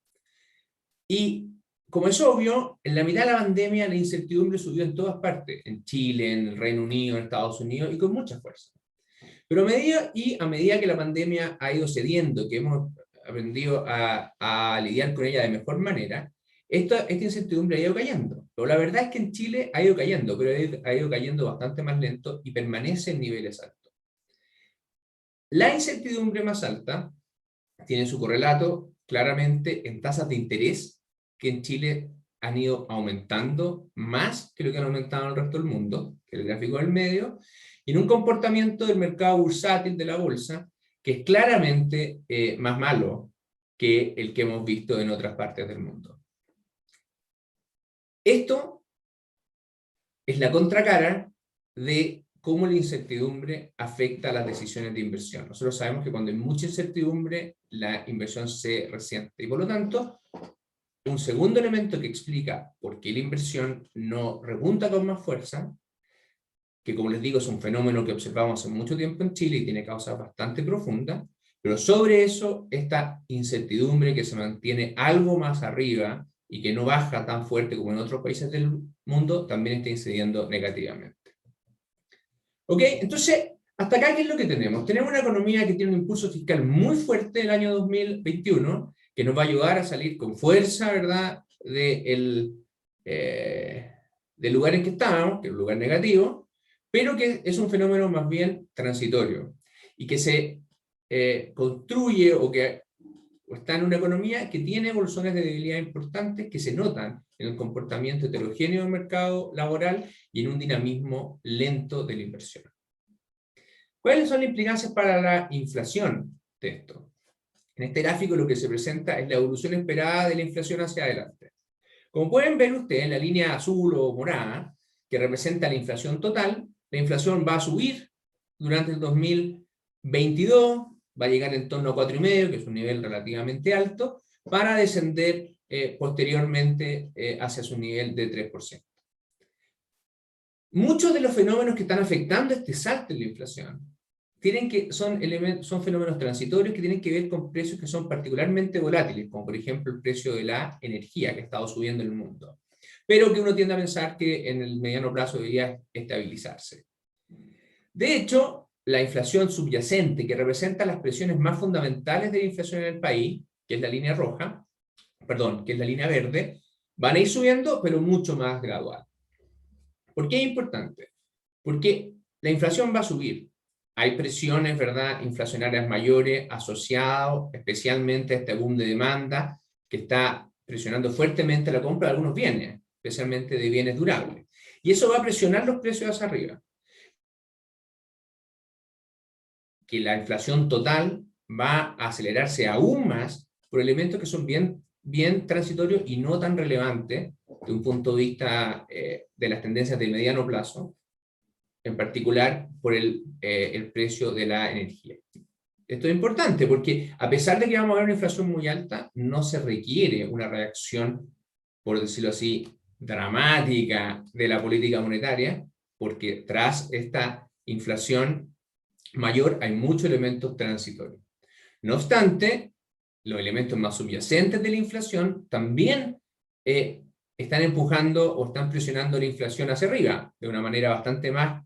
Y, como es obvio, en la mitad de la pandemia la incertidumbre subió en todas partes, en Chile, en el Reino Unido, en Estados Unidos, y con mucha fuerza. Pero a medida que la pandemia ha ido cediendo, que hemos aprendido a lidiar con ella de mejor manera, esta incertidumbre ha ido cayendo. Pero la verdad es que en Chile ha ido cayendo, pero ha ido cayendo bastante más lento y permanece en niveles altos. La incertidumbre más alta tiene su correlato claramente en tasas de interés que en Chile han ido aumentando más que lo que han aumentado en el resto del mundo, que es el gráfico del medio, y en un comportamiento del mercado bursátil de la bolsa que es claramente más malo que el que hemos visto en otras partes del mundo. Esto es la contracara de cómo la incertidumbre afecta a las decisiones de inversión. Nosotros sabemos que cuando hay mucha incertidumbre, la inversión se resiente. Y por lo tanto, un segundo elemento que explica por qué la inversión no repunta con más fuerza que como les digo es un fenómeno que observamos hace mucho tiempo en Chile y tiene causas bastante profundas, pero sobre eso esta incertidumbre que se mantiene algo más arriba y que no baja tan fuerte como en otros países del mundo, también está incidiendo negativamente. ¿Ok? Entonces, hasta acá, ¿qué es lo que tenemos? Tenemos una economía que tiene un impulso fiscal muy fuerte el año 2021, que nos va a ayudar a salir con fuerza, ¿verdad?, del lugar en que estábamos, que es un lugar negativo, pero que es un fenómeno más bien transitorio, y que se construye o está en una economía que tiene evoluciones de debilidad importantes que se notan en el comportamiento heterogéneo del mercado laboral y en un dinamismo lento de la inversión. ¿Cuáles son las implicancias para la inflación de esto? En este gráfico lo que se presenta es la evolución esperada de la inflación hacia adelante. Como pueden ver ustedes en la línea azul o morada, que representa la inflación total, la inflación va a subir durante el 2022, va a llegar en torno a 4,5, que es un nivel relativamente alto, para descender posteriormente hacia su nivel de 3%. Muchos de los fenómenos que están afectando este salto en la inflación son fenómenos transitorios que tienen que ver con precios que son particularmente volátiles, como por ejemplo el precio de la energía que ha estado subiendo en el mundo, pero que uno tiende a pensar que en el mediano plazo debería estabilizarse. De hecho, la inflación subyacente, que representa las presiones más fundamentales de la inflación en el país, que es la línea roja, perdón, que es la línea verde, van a ir subiendo, pero mucho más gradual. ¿Por qué es importante? Porque la inflación va a subir. Hay presiones, ¿verdad?, inflacionarias mayores asociadas especialmente a este boom de demanda que está presionando fuertemente la compra de algunos bienes, especialmente de bienes durables. Y eso va a presionar los precios hacia arriba. Que la inflación total va a acelerarse aún más por elementos que son bien transitorios y no tan relevantes de un punto de vista de las tendencias de mediano plazo, en particular por el precio de la energía. Esto es importante porque a pesar de que vamos a ver una inflación muy alta, no se requiere una reacción, por decirlo así, dramática de la política monetaria, porque tras esta inflación mayor hay muchos elementos transitorios. No obstante, los elementos más subyacentes de la inflación también están empujando o están presionando la inflación hacia arriba de una manera bastante más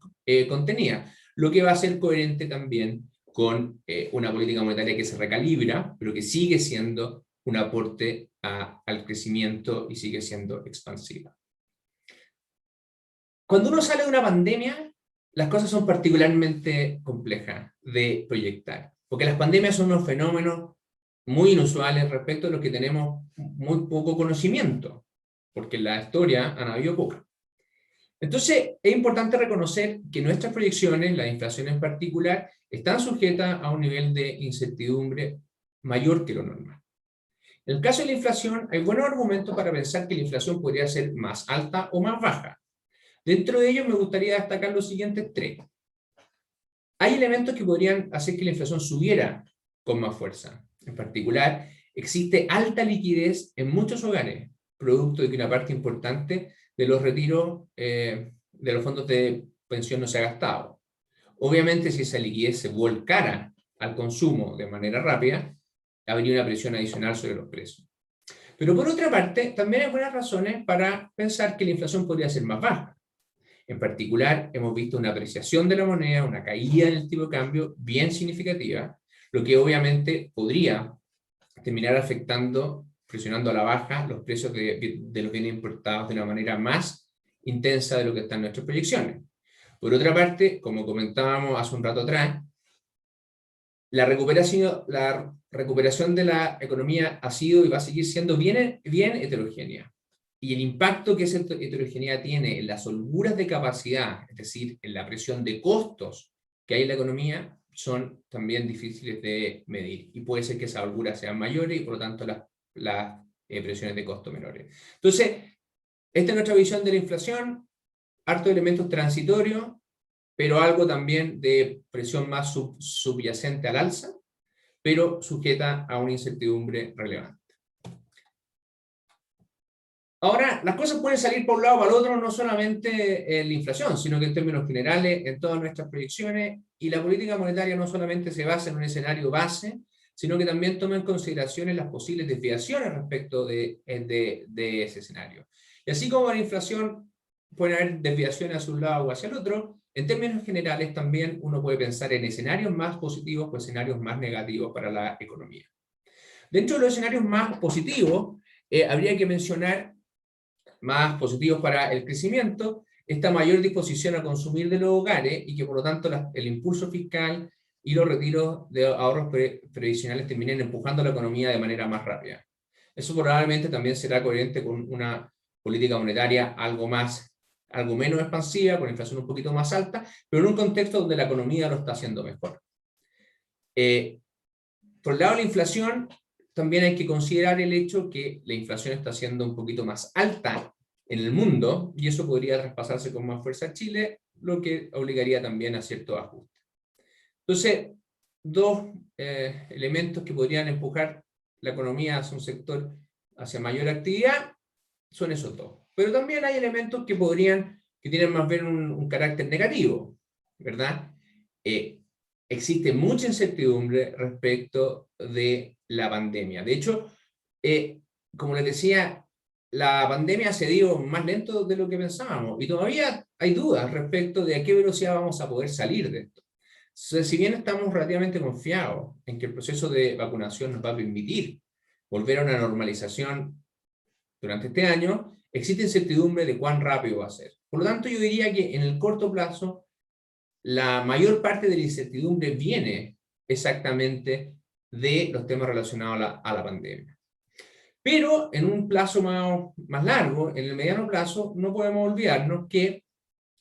contenida, lo que va a ser coherente también con una política monetaria que se recalibra, pero que sigue siendo un aporte al crecimiento y sigue siendo expansiva. Cuando uno sale de una pandemia, las cosas son particularmente complejas de proyectar, porque las pandemias son unos fenómenos muy inusuales respecto a los que tenemos muy poco conocimiento, porque en la historia han habido pocas. Entonces, es importante reconocer que nuestras proyecciones, la inflación en particular, están sujetas a un nivel de incertidumbre mayor que lo normal. En el caso de la inflación, hay buenos argumentos para pensar que la inflación podría ser más alta o más baja. Dentro de ellos me gustaría destacar los siguientes tres. Hay elementos que podrían hacer que la inflación subiera con más fuerza. En particular, existe alta liquidez en muchos hogares, producto de que una parte importante de los retiros de los fondos de pensión no se ha gastado. Obviamente, si esa liquidez se volcara al consumo de manera rápida, habría una presión adicional sobre los precios. Pero por otra parte, también hay buenas razones para pensar que la inflación podría ser más baja. En particular, hemos visto una apreciación de la moneda, una caída en el tipo de cambio bien significativa, lo que obviamente podría terminar afectando, presionando a la baja los precios de los bienes importados de una manera más intensa de lo que están nuestras proyecciones. Por otra parte, como comentábamos hace un rato atrás, la recuperación de la economía ha sido y va a seguir siendo bien heterogénea. Y el impacto que esa heterogeneidad tiene en las holguras de capacidad, es decir, en la presión de costos que hay en la economía, son también difíciles de medir. Y puede ser que esas holguras sean mayores y por lo tanto las presiones de costo menores. Entonces, esta es nuestra visión de la inflación, harto de elementos transitorios, pero algo también de presión más subyacente al alza, pero sujeta a una incertidumbre relevante. Ahora, las cosas pueden salir por un lado o para el otro, no solamente en la inflación, sino que en términos generales, en todas nuestras proyecciones, y la política monetaria no solamente se basa en un escenario base, sino que también toma en consideración las posibles desviaciones respecto de ese escenario. Y así como la inflación puede haber desviaciones hacia un lado o hacia el otro, en términos generales también uno puede pensar en escenarios más positivos o escenarios más negativos para la economía. Dentro de los escenarios más positivos, habría que mencionar más positivos para el crecimiento, esta mayor disposición a consumir de los hogares y que por lo tanto el impulso fiscal y los retiros de ahorros previsionales terminen empujando la economía de manera más rápida. Eso probablemente también será coherente con una política monetaria algo menos expansiva, con inflación un poquito más alta, pero en un contexto donde la economía lo está haciendo mejor. Por el lado de la inflación, también hay que considerar el hecho que la inflación está siendo un poquito más alta en el mundo, y eso podría traspasarse con más fuerza a Chile, lo que obligaría también a ciertos ajustes. Entonces, dos elementos que podrían empujar la economía hacia un sector, hacia mayor actividad, son esos dos. Pero también hay elementos que tienen más bien un carácter negativo, ¿verdad? Existe mucha incertidumbre respecto de la pandemia. De hecho, como les decía, la pandemia se dio más lento de lo que pensábamos y todavía hay dudas respecto de a qué velocidad vamos a poder salir de esto. Si bien estamos relativamente confiados en que el proceso de vacunación nos va a permitir volver a una normalización durante este año, existe incertidumbre de cuán rápido va a ser. Por lo tanto, yo diría que en el corto plazo, la mayor parte de la incertidumbre viene exactamente de los temas relacionados a la pandemia. Pero en un plazo más largo, en el mediano plazo, no podemos olvidarnos que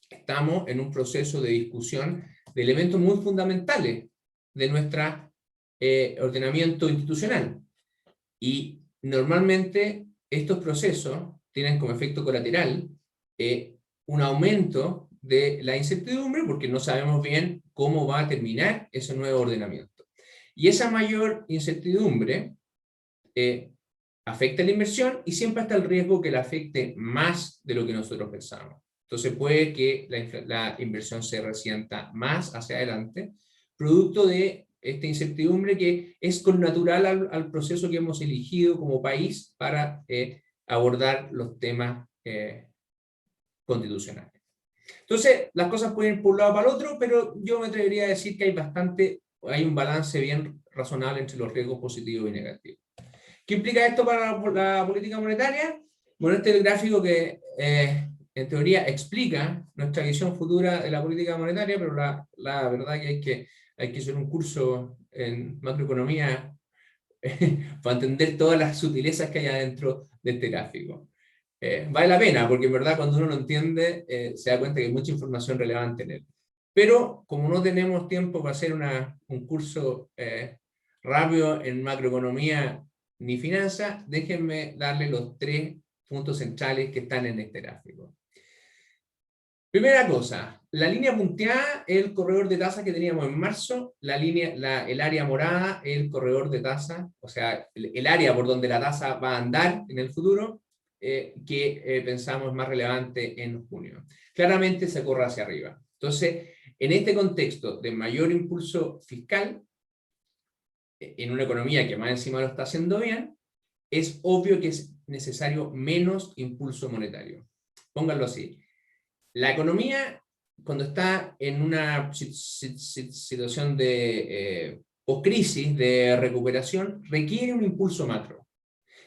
estamos en un proceso de discusión de elementos muy fundamentales de nuestro ordenamiento institucional. Y normalmente estos procesos tienen como efecto colateral un aumento de la incertidumbre porque no sabemos bien cómo va a terminar ese nuevo ordenamiento. Y esa mayor incertidumbre afecta la inversión y siempre está el riesgo que la afecte más de lo que nosotros pensamos. Entonces puede que la inversión se resienta más hacia adelante, producto de esta incertidumbre que es connatural al proceso que hemos elegido como país para abordar los temas constitucionales. Entonces, las cosas pueden ir por un lado para el otro, pero yo me atrevería a decir que hay un balance bien razonable entre los riesgos positivos y negativos. ¿Qué implica esto para la política monetaria? Bueno, este es el gráfico que en teoría explica nuestra visión futura de la política monetaria, pero la verdad que hay que hacer un curso en macroeconomía para entender todas las sutilezas que hay adentro de este gráfico. Vale la pena, porque en verdad cuando uno lo entiende, se da cuenta que hay mucha información relevante en él. Pero como no tenemos tiempo para hacer un curso rápido en macroeconomía ni finanzas, déjenme darle los 3 puntos centrales que están en este gráfico. Primera cosa, la línea punteada es el corredor de tasa que teníamos en marzo, el área morada es el corredor de tasa, o sea, el área por donde la tasa va a andar en el futuro, que pensamos más relevante en junio. Claramente se corre hacia arriba. Entonces, en este contexto de mayor impulso fiscal, en una economía que más encima lo está haciendo bien, es obvio que es necesario menos impulso monetario. Pónganlo así. La economía, cuando está en una situación de post-crisis, de recuperación, requiere un impulso macro.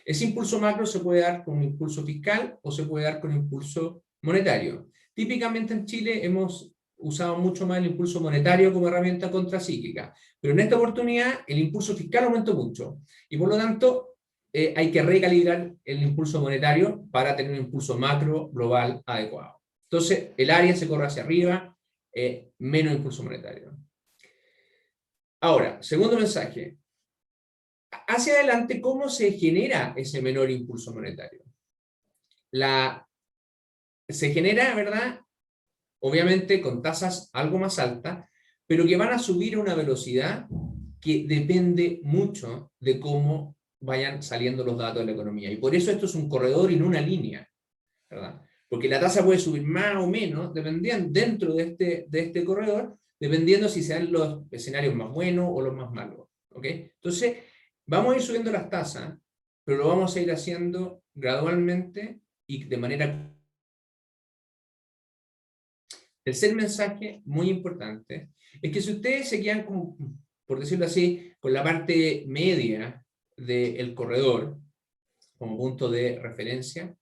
Ese impulso macro se puede dar con un impulso fiscal o se puede dar con un impulso monetario. Típicamente en Chile hemos usado mucho más el impulso monetario como herramienta contracíclica, pero en esta oportunidad el impulso fiscal aumentó mucho y por lo tanto hay que recalibrar el impulso monetario para tener un impulso macro global adecuado. Entonces el área se corre hacia arriba, menos impulso monetario. Ahora, segundo mensaje. Hacia adelante, ¿cómo se genera ese menor impulso monetario? Se genera, ¿verdad? Obviamente con tasas algo más altas, pero que van a subir a una velocidad que depende mucho de cómo vayan saliendo los datos de la economía. Y por eso esto es un corredor y no una línea, ¿verdad? Porque la tasa puede subir más o menos, dependiendo, dentro de este corredor, dependiendo si sean los escenarios más buenos o los más malos. ¿Ok? Entonces, vamos a ir subiendo las tasas, pero lo vamos a ir haciendo gradualmente y de manera... Tercer mensaje, muy importante, es que si ustedes se quedan, como, por decirlo así, con la parte media del corredor, como punto de referencia,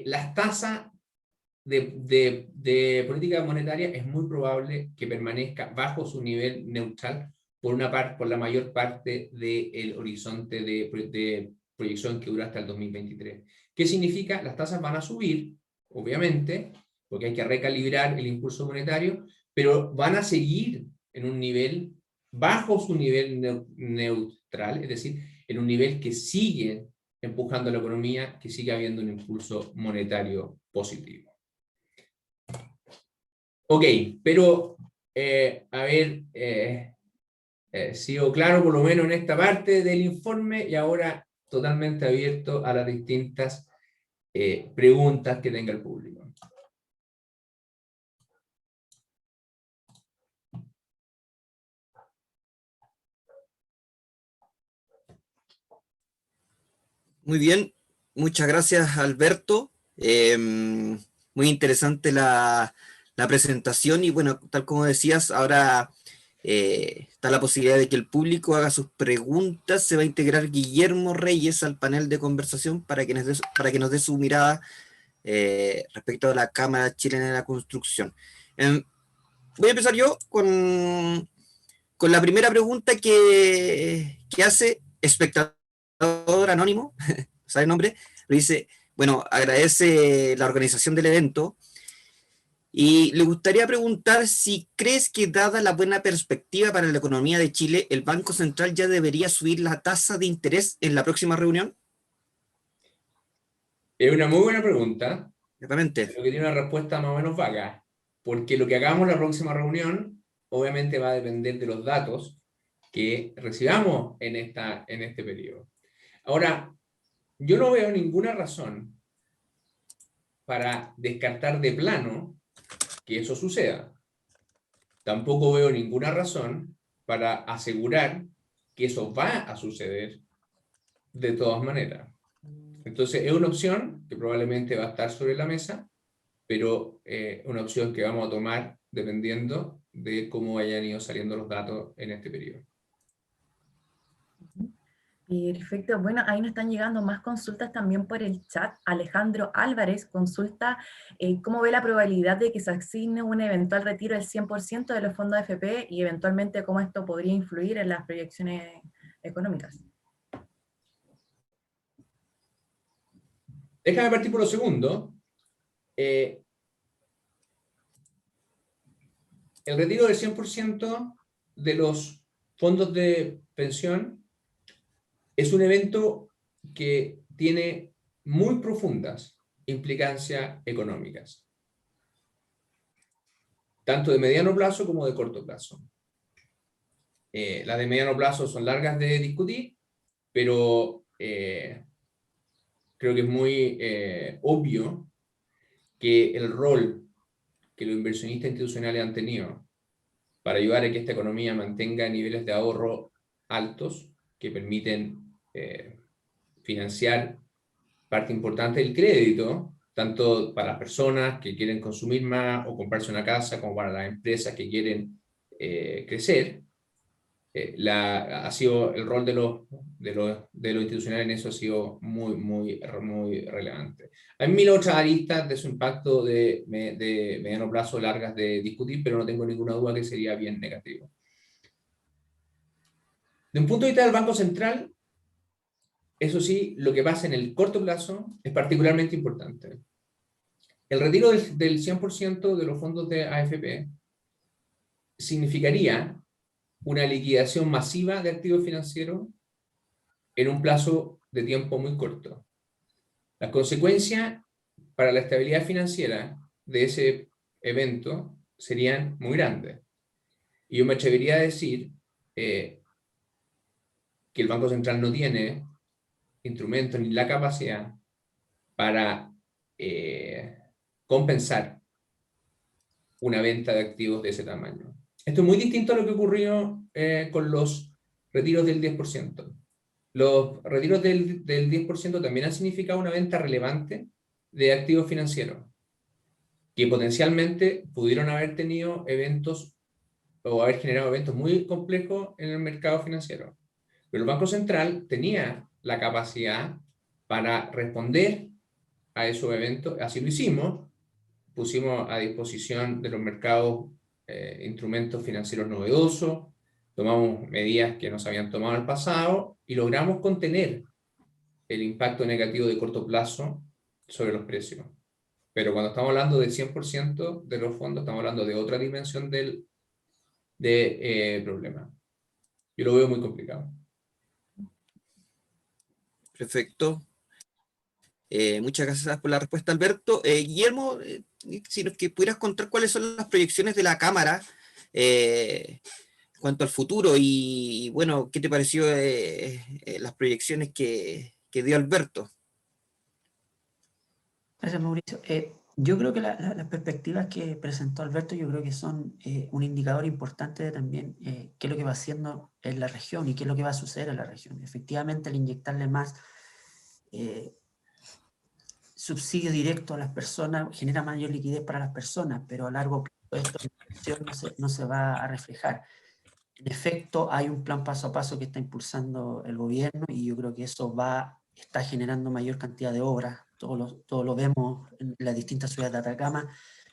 las tasas de política monetaria es muy probable que permanezca bajo su nivel neutral por la mayor parte del horizonte de proyección que dura hasta el 2023. ¿Qué significa? Las tasas van a subir, obviamente, porque hay que recalibrar el impulso monetario, pero van a seguir en un nivel bajo su nivel neutral, es decir, en un nivel que sigue empujando la economía, que sigue habiendo un impulso monetario positivo. Ok, pero sigo claro por lo menos en esta parte del informe y ahora totalmente abierto a las distintas preguntas que tenga el público. Muy bien, muchas gracias, Alberto. Muy interesante la presentación y bueno, tal como decías, ahora está la posibilidad de que el público haga sus preguntas. Se va a integrar Guillermo Reyes al panel de conversación para que nos dé su mirada respecto a la Cámara Chilena de la Construcción. Voy a empezar yo con la primera pregunta que hace espectador anónimo, ¿sabe el nombre? Le dice, bueno, agradece la organización del evento y le gustaría preguntar si crees que, dada la buena perspectiva para la economía de Chile, el Banco Central ya debería subir la tasa de interés en la próxima reunión. Es una muy buena pregunta, Realmente. pero que tiene una respuesta más o menos vaga, porque lo que hagamos en la próxima reunión obviamente va a depender de los datos que recibamos en este periodo. Ahora, yo no veo ninguna razón para descartar de plano que eso suceda. Tampoco veo ninguna razón para asegurar que eso va a suceder de todas maneras. Entonces, es una opción que probablemente va a estar sobre la mesa, pero una opción que vamos a tomar dependiendo de cómo hayan ido saliendo los datos en este periodo. Perfecto, bueno, ahí nos están llegando más consultas también por el chat. Alejandro Álvarez consulta cómo ve la probabilidad de que se asigne un eventual retiro del 100% de los fondos AFP y eventualmente cómo esto podría influir en las proyecciones económicas. Déjame partir por lo segundo. El retiro del 100% de los fondos de pensión es un evento que tiene muy profundas implicancias económicas, tanto de mediano plazo como de corto plazo. Las de mediano plazo son largas de discutir, pero creo que es muy obvio que el rol que los inversionistas institucionales han tenido para ayudar a que esta economía mantenga niveles de ahorro altos que permiten financiar parte importante del crédito, tanto para las personas que quieren consumir más o comprarse una casa, como para las empresas que quieren crecer. Ha sido el rol de los institucionales en eso ha sido muy relevante. Hay mil otras aristas de su impacto de mediano plazo largas de discutir, pero no tengo ninguna duda que sería bien negativo. De un punto de vista del Banco Central, eso sí, lo que pasa en el corto plazo es particularmente importante. El retiro del 100% de los fondos de AFP significaría una liquidación masiva de activos financieros en un plazo de tiempo muy corto. Las consecuencias para la estabilidad financiera de ese evento serían muy grandes. Y yo me atrevería a decir que que el Banco Central no tiene instrumentos ni la capacidad para compensar una venta de activos de ese tamaño. Esto es muy distinto a lo que ocurrió con los retiros del 10%. Los retiros del 10% también han significado una venta relevante de activos financieros, que potencialmente pudieron haber tenido eventos o haber generado eventos muy complejos en el mercado financiero. Pero el Banco Central tenía la capacidad para responder a esos eventos, así lo hicimos, pusimos a disposición de los mercados instrumentos financieros novedosos, tomamos medidas que no se habían tomado en el pasado y logramos contener el impacto negativo de corto plazo sobre los precios. Pero cuando estamos hablando del 100% de los fondos, estamos hablando de otra dimensión del problema. Yo lo veo muy complicado. Perfecto. Muchas gracias por la respuesta, Alberto. Guillermo, si nos que pudieras contar cuáles son las proyecciones de la Cámara en cuanto al futuro y bueno, ¿qué te pareció las proyecciones que dio Alberto? Gracias, Mauricio. Yo creo que las perspectivas que presentó Alberto, yo creo que son un indicador importante de también qué es lo que va haciendo en la región y qué es lo que va a suceder en la región. Efectivamente, al inyectarle más subsidio directo a las personas genera mayor liquidez para las personas, pero a largo plazo esto no se va a reflejar. En efecto, hay un plan paso a paso que está impulsando el gobierno y yo creo que eso está generando mayor cantidad de obras. Todos lo vemos en las distintas ciudades de Atacama,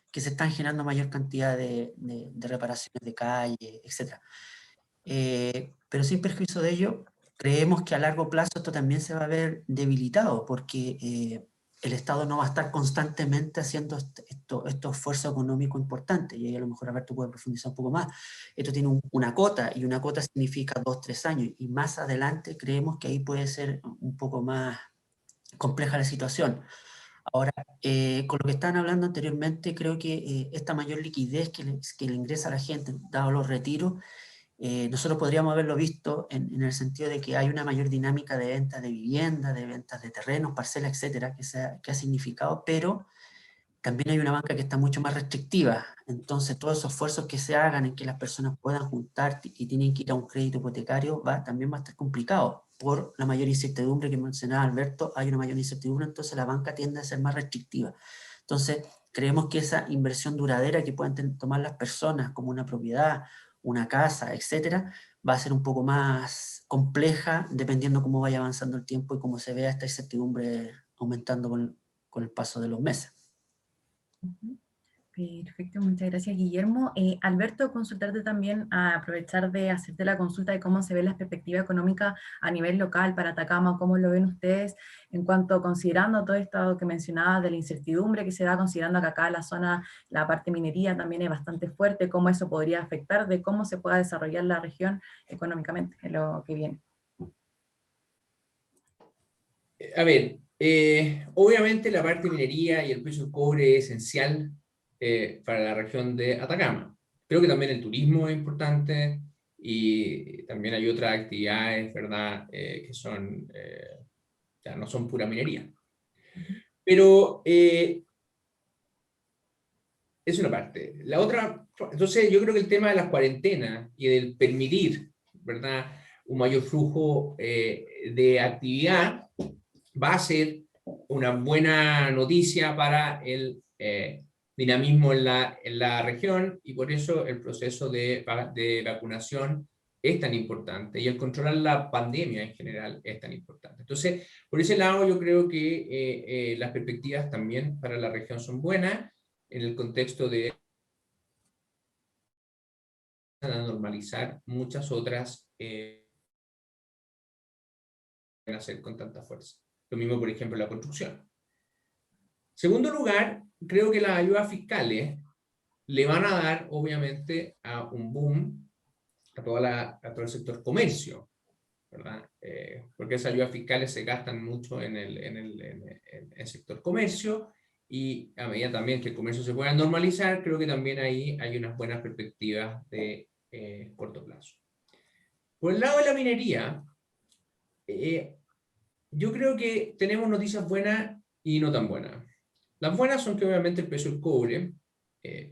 que se están generando mayor cantidad de reparaciones de calles, etc. Pero sin perjuicio de ello, creemos que a largo plazo esto también se va a ver debilitado, porque el Estado no va a estar constantemente haciendo estos esfuerzos económicos importantes, y ahí a lo mejor Alberto puede profundizar un poco más. Esto tiene una cota, y una cota significa 2 o 3 años, y más adelante creemos que ahí puede ser un poco más compleja la situación. Ahora, con lo que estaban hablando anteriormente, creo que esta mayor liquidez que le ingresa a la gente, dado los retiros, nosotros podríamos haberlo visto en el sentido de que hay una mayor dinámica de ventas de vivienda, de ventas de terrenos, parcelas, etcétera, que ha significado, pero también hay una banca que está mucho más restrictiva. Entonces, todos esos esfuerzos que se hagan en que las personas puedan juntar y tienen que ir a un crédito hipotecario, también va a estar complicado. Por la mayor incertidumbre que mencionaba Alberto, hay una mayor incertidumbre, entonces la banca tiende a ser más restrictiva. Entonces, creemos que esa inversión duradera que puedan tomar las personas, como una propiedad, una casa, etcétera, va a ser un poco más compleja dependiendo cómo vaya avanzando el tiempo y cómo se vea esta incertidumbre aumentando con el paso de los meses. Perfecto, muchas gracias, Guillermo. Alberto, consultarte también, a aprovechar de hacerte la consulta de cómo se ve la perspectiva económica a nivel local para Atacama, cómo lo ven ustedes en cuanto, considerando todo esto que mencionaba de la incertidumbre que se da, considerando que acá la zona, la parte minería también es bastante fuerte, cómo eso podría afectar, de cómo se pueda desarrollar la región económicamente en lo que viene. A ver, obviamente la parte de minería y el precio del cobre es esencial para la región de Atacama. Creo que también el turismo es importante y también hay otras actividades, ¿verdad?, que son, ya no son pura minería. Pero es una parte. La otra, entonces yo creo que el tema de las cuarentenas y del permitir, ¿verdad?, un mayor flujo de actividad va a ser una buena noticia para el dinamismo en la región, y por eso el proceso de vacunación es tan importante y el controlar la pandemia en general es tan importante. Entonces, por ese lado yo creo que las perspectivas también para la región son buenas en el contexto de normalizar muchas otras hacer con tanta fuerza. Lo mismo, por ejemplo, la construcción. Segundo lugar, creo que las ayudas fiscales le van a dar, obviamente, a un boom a todo el sector comercio, ¿verdad? Porque esas ayudas fiscales se gastan mucho en el sector comercio, y a medida también que el comercio se pueda normalizar, creo que también ahí hay unas buenas perspectivas de corto plazo. Por el lado de la minería, yo creo que tenemos noticias buenas y no tan buenas. Las buenas son que obviamente el precio del cobre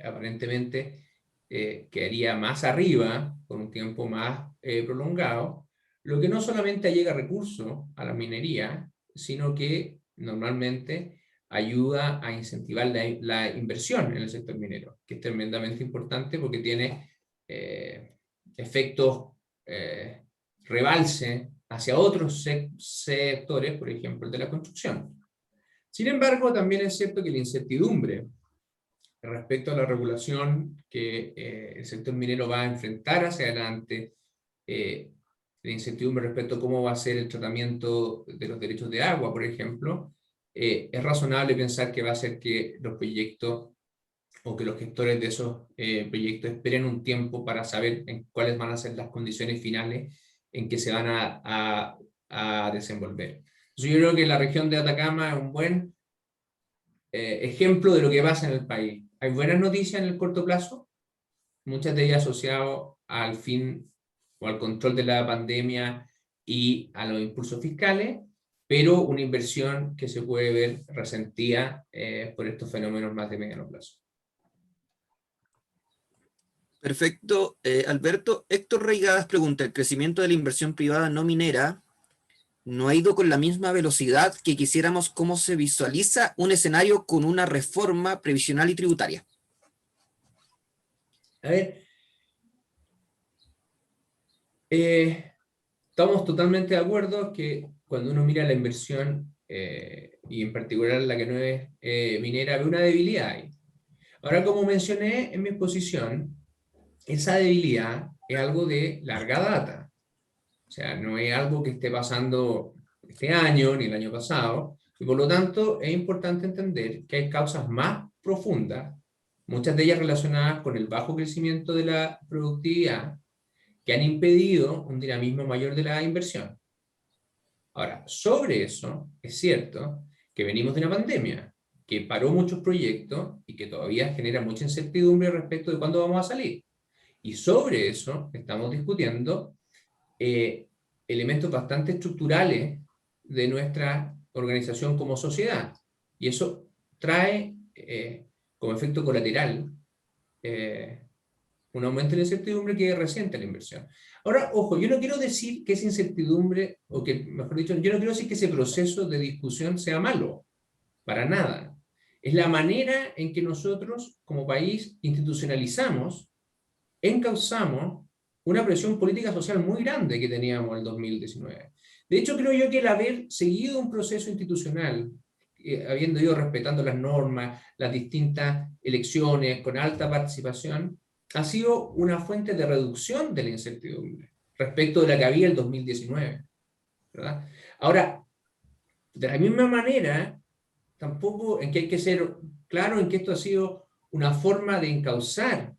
aparentemente quedaría más arriba por un tiempo más prolongado, lo que no solamente llega recursos a la minería, sino que normalmente ayuda a incentivar la inversión en el sector minero, que es tremendamente importante porque tiene efectos rebalse hacia otros sectores, por ejemplo, el de la construcción. Sin embargo, también es cierto que la incertidumbre respecto a la regulación que el sector minero va a enfrentar hacia adelante, la incertidumbre respecto a cómo va a ser el tratamiento de los derechos de agua, por ejemplo, es razonable pensar que va a hacer que los proyectos o que los gestores de esos proyectos esperen un tiempo para saber cuáles van a ser las condiciones finales en que se van a desenvolver. Entonces yo creo que la región de Atacama es un buen ejemplo de lo que pasa en el país. Hay buenas noticias en el corto plazo, muchas de ellas asociadas al fin o al control de la pandemia y a los impulsos fiscales, pero una inversión que se puede ver resentida por estos fenómenos más de mediano plazo. Perfecto, Alberto. Héctor Reigadas pregunta, ¿el crecimiento de la inversión privada no minera no ha ido con la misma velocidad que quisiéramos? ¿Cómo se visualiza un escenario con una reforma previsional y tributaria? A ver, estamos totalmente de acuerdo que cuando uno mira la inversión, y en particular la que no es minera, ve una debilidad ahí. Ahora, como mencioné en mi exposición, esa debilidad es algo de larga data. O sea, no es algo que esté pasando este año ni el año pasado, y por lo tanto es importante entender que hay causas más profundas, muchas de ellas relacionadas con el bajo crecimiento de la productividad, que han impedido un dinamismo mayor de la inversión. Ahora, sobre eso, es cierto que venimos de una pandemia que paró muchos proyectos y que todavía genera mucha incertidumbre respecto de cuándo vamos a salir. Y sobre eso estamos discutiendo elementos bastante estructurales de nuestra organización como sociedad. Y eso trae como efecto colateral un aumento de la incertidumbre que resiente la inversión. Ahora, ojo, yo no quiero decir que esa incertidumbre, o que, mejor dicho, yo no quiero decir que ese proceso de discusión sea malo, para nada. Es la manera en que nosotros, como país, institucionalizamos, encauzamos una presión política social muy grande que teníamos en el 2019. De hecho, creo yo que el haber seguido un proceso institucional, habiendo ido respetando las normas, las distintas elecciones, con alta participación, ha sido una fuente de reducción de la incertidumbre respecto de la que había el 2019. ¿Verdad? Ahora, de la misma manera, tampoco en que hay que ser claro en que esto ha sido una forma de encauzar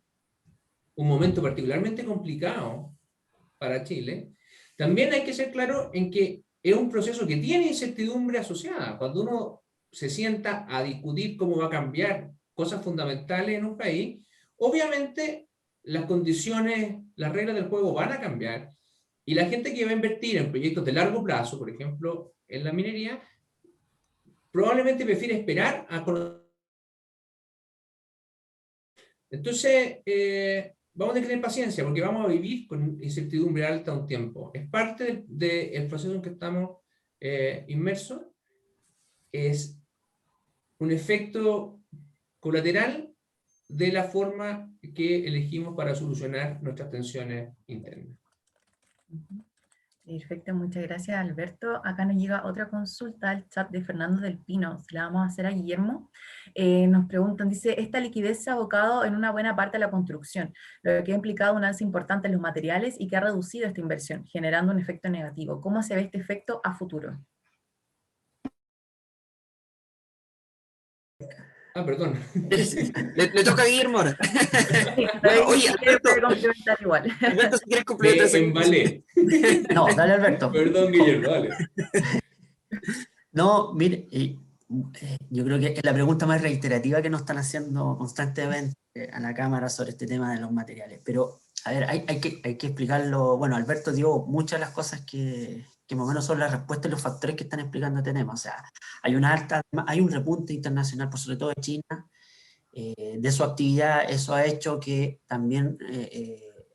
un momento particularmente complicado para Chile, también hay que ser claro en que es un proceso que tiene incertidumbre asociada. Cuando uno se sienta a discutir cómo va a cambiar cosas fundamentales en un país, obviamente las condiciones, las reglas del juego van a cambiar, y la gente que va a invertir en proyectos de largo plazo, por ejemplo, en la minería, probablemente prefiere esperar a conocer. Entonces, vamos a tener paciencia porque vamos a vivir con incertidumbre alta un tiempo. Es parte del proceso en que estamos inmersos. Es un efecto colateral de la forma que elegimos para solucionar nuestras tensiones internas. Perfecto, muchas gracias, Alberto. Acá nos llega otra consulta al chat de Fernando del Pino, se la vamos a hacer a Guillermo. Nos preguntan, dice, esta liquidez se ha abocado en una buena parte a la construcción, lo que ha implicado un alza importante en los materiales y que ha reducido esta inversión, generando un efecto negativo. ¿Cómo se ve este efecto a futuro? Ah, perdón. Le toca a Guillermo ahora. Bueno, oye, Alberto, igual. Alberto, si quieres complementar. Me embalé. No, dale, Alberto. Perdón, Guillermo, dale. No, mire, yo creo que es la pregunta más reiterativa que nos están haciendo constantemente a la Cámara sobre este tema de los materiales. Pero, a ver, hay que explicarlo. Bueno, Alberto dio muchas de las cosas que que más o menos son las respuestas y los factores que están explicando tenemos. O sea, hay un repunte internacional, por sobre todo de China, de su actividad. Eso ha hecho que también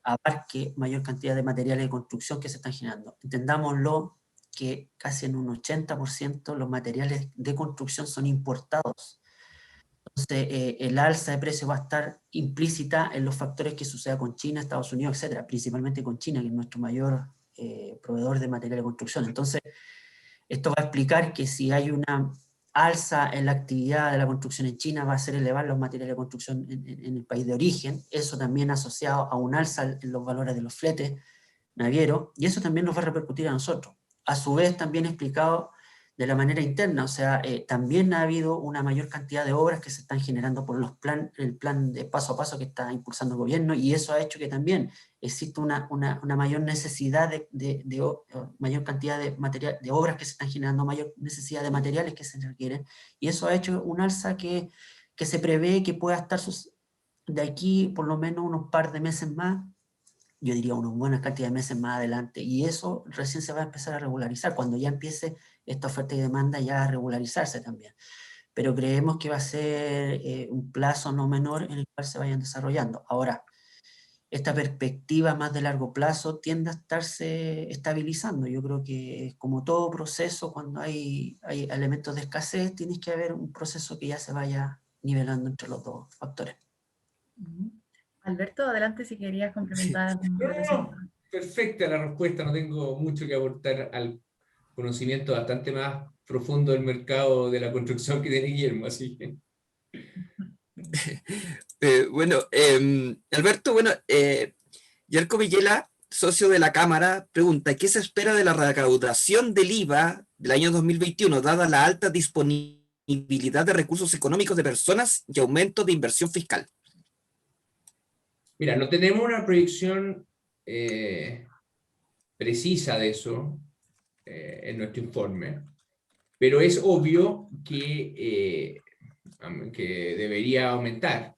abarque mayor cantidad de materiales de construcción que se están generando. Entendámoslo que casi en un 80% los materiales de construcción son importados. Entonces, el alza de precios va a estar implícita en los factores que suceda con China, Estados Unidos, etcétera, principalmente con China, que es nuestro mayor proveedor de material de construcción. Entonces, esto va a explicar que si hay una alza en la actividad de la construcción en China, va a hacer elevar los materiales de construcción en el país de origen. Eso también asociado a un alza en los valores de los fletes navieros, y eso también nos va a repercutir a nosotros. A su vez, también explicado de la manera interna, o sea, también ha habido una mayor cantidad de obras que se están generando por el plan de paso a paso que está impulsando el gobierno, y eso ha hecho que también existe una mayor necesidad mayor cantidad de obras que se están generando, mayor necesidad de materiales que se requieren, y eso ha hecho un alza que se prevé que pueda estar de aquí por lo menos unos par de meses más, yo diría una buena cantidad de meses más adelante, y eso recién se va a empezar a regularizar, cuando ya empiece esta oferta y demanda ya a regularizarse también. Pero creemos que va a ser un plazo no menor en el cual se vayan desarrollando. Ahora, esta perspectiva más de largo plazo tiende a estarse estabilizando. Yo creo que como todo proceso, cuando hay elementos de escasez, tienes que haber un proceso que ya se vaya nivelando entre los dos factores. Alberto, adelante si querías complementar. No, perfecta la respuesta, no tengo mucho que aportar al conocimiento bastante más profundo del mercado de la construcción que tiene Guillermo, así que... Alberto, Yerko Villela, socio de la Cámara, pregunta, ¿qué se espera de la recaudación del IVA del año 2021, dada la alta disponibilidad de recursos económicos de personas y aumento de inversión fiscal? Mira, no tenemos una proyección precisa de eso en nuestro informe, pero es obvio que debería aumentar,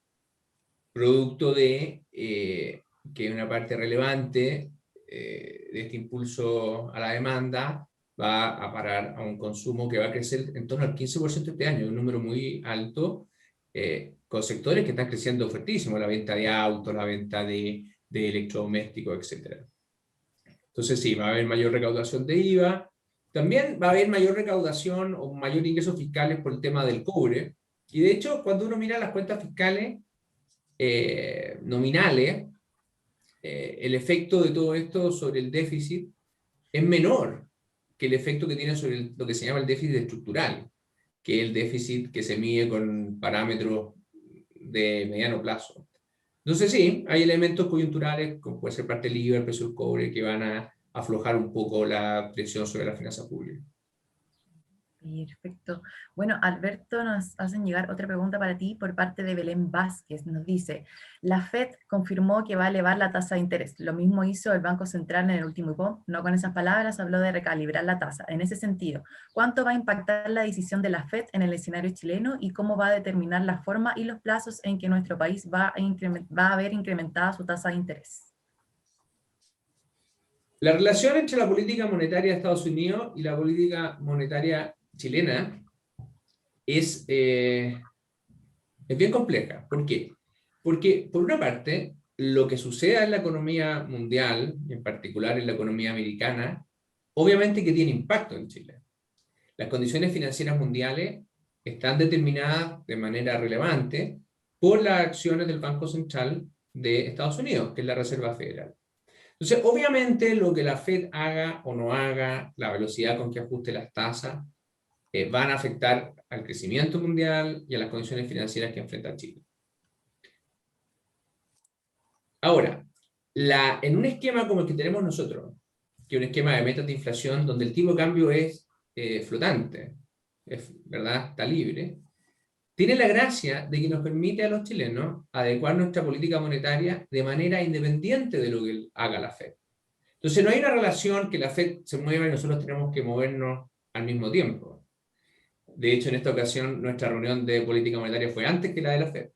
producto de que una parte relevante de este impulso a la demanda va a parar a un consumo que va a crecer en torno al 15% este año, un número muy alto, con sectores que están creciendo fuertísimo, la venta de autos, la venta de electrodomésticos, etc. Entonces sí, va a haber mayor recaudación de IVA, también va a haber mayor recaudación o mayor ingresos fiscales por el tema del cobre, y de hecho cuando uno mira las cuentas fiscales nominales, el efecto de todo esto sobre el déficit es menor que el efecto que tiene sobre lo que se llama el déficit estructural, que es el déficit que se mide con parámetros de mediano plazo. Entonces sí, hay elementos coyunturales, como puede ser parte del IVA, el precio del cobre, que van a aflojar un poco la presión sobre la finanza pública. Perfecto. Bueno, Alberto, nos hacen llegar otra pregunta para ti por parte de Belén Vázquez. Nos dice, la FED confirmó que va a elevar la tasa de interés. Lo mismo hizo el Banco Central en el último IPO. No con esas palabras, habló de recalibrar la tasa. En ese sentido, ¿cuánto va a impactar la decisión de la FED en el escenario chileno y cómo va a determinar la forma y los plazos en que nuestro país va a ver incrementada su tasa de interés? La relación entre la política monetaria de Estados Unidos y la política monetaria chilena es bien compleja. ¿Por qué? Porque, por una parte, lo que suceda en la economía mundial, en particular en la economía americana, obviamente que tiene impacto en Chile. Las condiciones financieras mundiales están determinadas de manera relevante por las acciones del Banco Central de Estados Unidos, que es la Reserva Federal. Entonces, obviamente, lo que la Fed haga o no haga, la velocidad con que ajuste las tasas, van a afectar al crecimiento mundial y a las condiciones financieras que enfrenta Chile. Ahora, en un esquema como el que tenemos nosotros, que es un esquema de metas de inflación donde el tipo de cambio es flotante, ¿verdad? Está libre, tiene la gracia de que nos permite a los chilenos adecuar nuestra política monetaria de manera independiente de lo que haga la Fed. Entonces no hay una relación que la Fed se mueva y nosotros tenemos que movernos al mismo tiempo. De hecho, en esta ocasión, nuestra reunión de política monetaria fue antes que la de la Fed.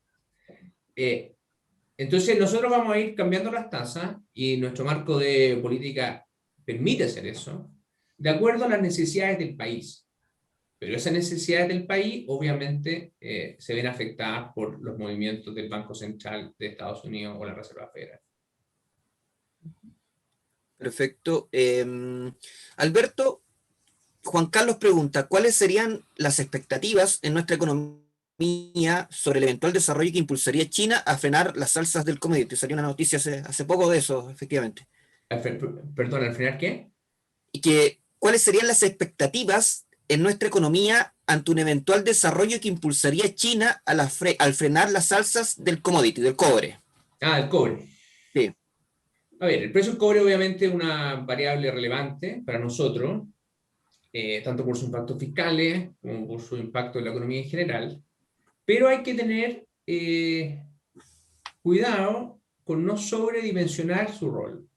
Entonces, nosotros vamos a ir cambiando las tasas y nuestro marco de política permite hacer eso, de acuerdo a las necesidades del país. Pero esas necesidades del país obviamente se ven afectadas por los movimientos del Banco Central de Estados Unidos o la Reserva Federal. Perfecto. Alberto, Juan Carlos pregunta, ¿cuáles serían las expectativas en nuestra economía sobre el eventual desarrollo que impulsaría China a frenar las alzas del commodity? Salió una noticia hace poco de eso, efectivamente. Perdón, ¿al frenar qué? Y que, ¿cuáles serían las expectativas en nuestra economía ante un eventual desarrollo que impulsaría China al frenar las alzas del commodity, del cobre? Ah, el cobre. Sí. A ver, el precio del cobre obviamente es una variable relevante para nosotros, tanto por sus impactos fiscales como por su impacto en la economía en general, pero hay que tener cuidado con no sobredimensionar su rol.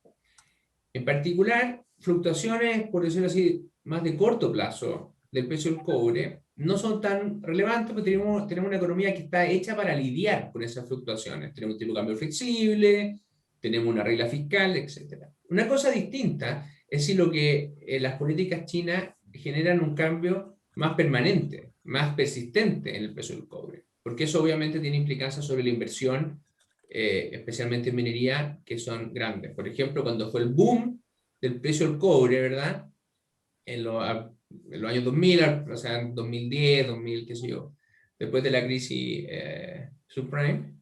En particular, fluctuaciones, por decirlo así, más de corto plazo del precio del cobre no son tan relevantes porque tenemos una economía que está hecha para lidiar con esas fluctuaciones. Tenemos un tipo de cambio flexible, tenemos una regla fiscal, etc. Una cosa distinta es si lo que las políticas chinas generan un cambio más permanente, más persistente en el precio del cobre, porque eso obviamente tiene implicancias sobre la inversión, especialmente en minería, que son grandes. Por ejemplo, cuando fue el boom del precio del cobre, ¿verdad? En los años 2000, o sea, en 2010, 2000, qué sé yo, después de la crisis subprime,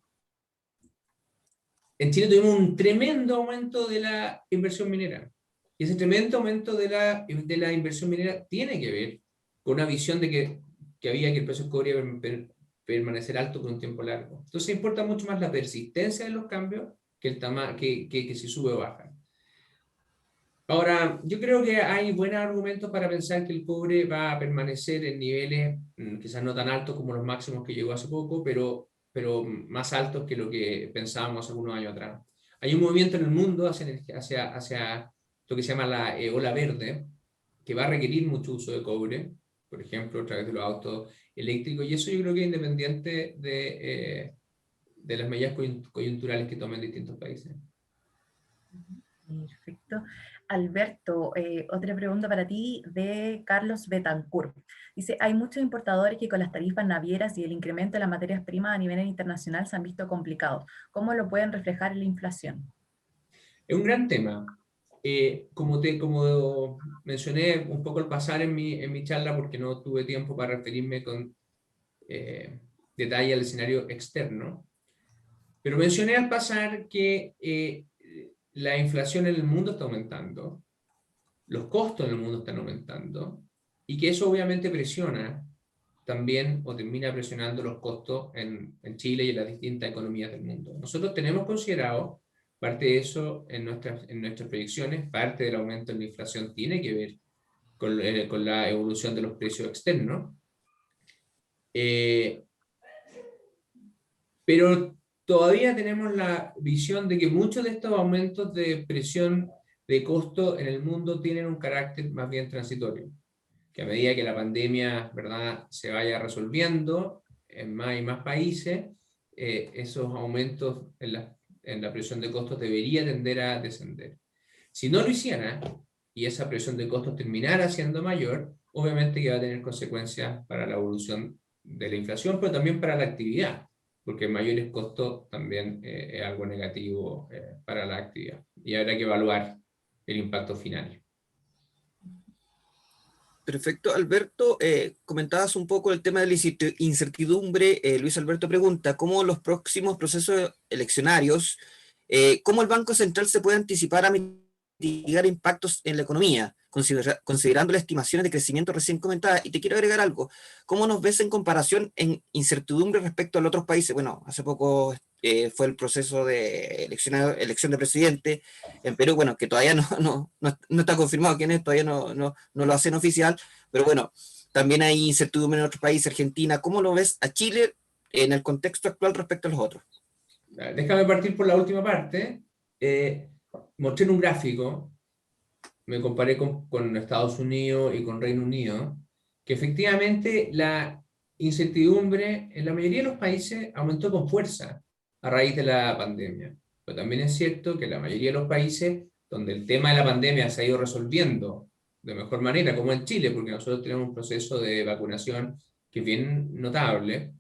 en Chile tuvimos un tremendo aumento de la inversión minera. Y ese tremendo aumento de la inversión minera tiene que ver con una visión de que había que el precio del cobre iba a permanecer alto por un tiempo largo. Entonces importa mucho más la persistencia de los cambios que si sube o baja. Ahora, yo creo que hay buenos argumentos para pensar que el cobre va a permanecer en niveles quizás no tan altos como los máximos que llegó hace poco, pero más altos que lo que pensábamos algunos años atrás. Hay un movimiento en el mundo hacia lo que se llama la ola verde, que va a requerir mucho uso de cobre, por ejemplo, a través de los autos eléctricos, y eso yo creo que es independiente de las medidas coyunturales que tomen distintos países. Perfecto. Alberto, otra pregunta para ti de Carlos Betancourt. Dice, hay muchos importadores que con las tarifas navieras y el incremento de las materias primas a nivel internacional se han visto complicados. ¿Cómo lo pueden reflejar en la inflación? Es un gran tema. Como mencioné un poco al pasar en mi charla, porque no tuve tiempo para referirme con detalle al escenario externo, pero mencioné al pasar que la inflación en el mundo está aumentando, los costos en el mundo están aumentando, y que eso obviamente presiona también o termina presionando los costos en Chile y en las distintas economías del mundo. Nosotros tenemos considerado parte de eso en nuestras proyecciones, parte del aumento en la inflación tiene que ver con la evolución de los precios externos, pero todavía tenemos la visión de que muchos de estos aumentos de presión de costo en el mundo tienen un carácter más bien transitorio, que a medida que la pandemia, ¿verdad?, se vaya resolviendo en más y más países, esos aumentos en la presión de costos debería tender a descender. Si no lo hiciera, y esa presión de costos terminara siendo mayor, obviamente que va a tener consecuencias para la evolución de la inflación, pero también para la actividad, porque mayores costos también es algo negativo para la actividad. Y habrá que evaluar el impacto final. Perfecto, Alberto, comentabas un poco el tema de la incertidumbre. Luis Alberto pregunta, ¿cómo los próximos procesos eleccionarios, cómo el Banco Central se puede anticipar a mitigar impactos en la economía, considerando las estimaciones de crecimiento recién comentadas? Y te quiero agregar algo, ¿cómo nos ves en comparación en incertidumbre respecto a los otros países? Bueno, hace poco fue el proceso de elección de presidente en Perú, bueno, que todavía no está confirmado quién es, todavía no lo hacen oficial, pero bueno, también hay incertidumbre en otros países, Argentina. ¿Cómo lo ves a Chile en el contexto actual respecto a los otros? Déjame partir por la última parte. Mostré en un gráfico, me comparé con Estados Unidos y con Reino Unido, que efectivamente la incertidumbre en la mayoría de los países aumentó con fuerza a raíz de la pandemia. Pero también es cierto que la mayoría de los países donde el tema de la pandemia se ha ido resolviendo de mejor manera, como en Chile, porque nosotros tenemos un proceso de vacunación que es bien notable.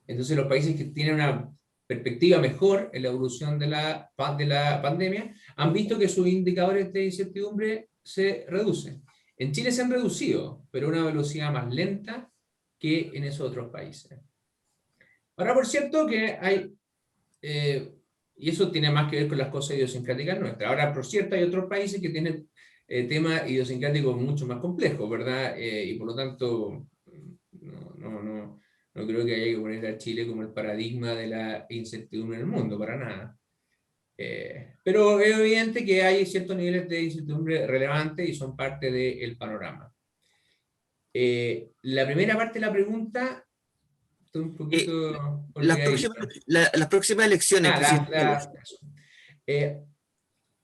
Entonces los países que tienen una perspectiva mejor en la evolución de la pandemia han visto que sus indicadores de incertidumbre se reducen. En Chile se han reducido, pero a una velocidad más lenta que en esos otros países. Ahora, por cierto, que hay, y eso tiene más que ver con las cosas idiosincráticas nuestras. Ahora, por cierto, hay otros países que tienen temas idiosincráticos mucho más complejos, ¿verdad? Y por lo tanto, no creo que haya que poner a Chile como el paradigma de la incertidumbre en el mundo, para nada. Pero es evidente que hay ciertos niveles de incertidumbre relevantes y son parte del panorama. La primera parte de la pregunta, estoy un poquito las próximas elecciones presidenciales.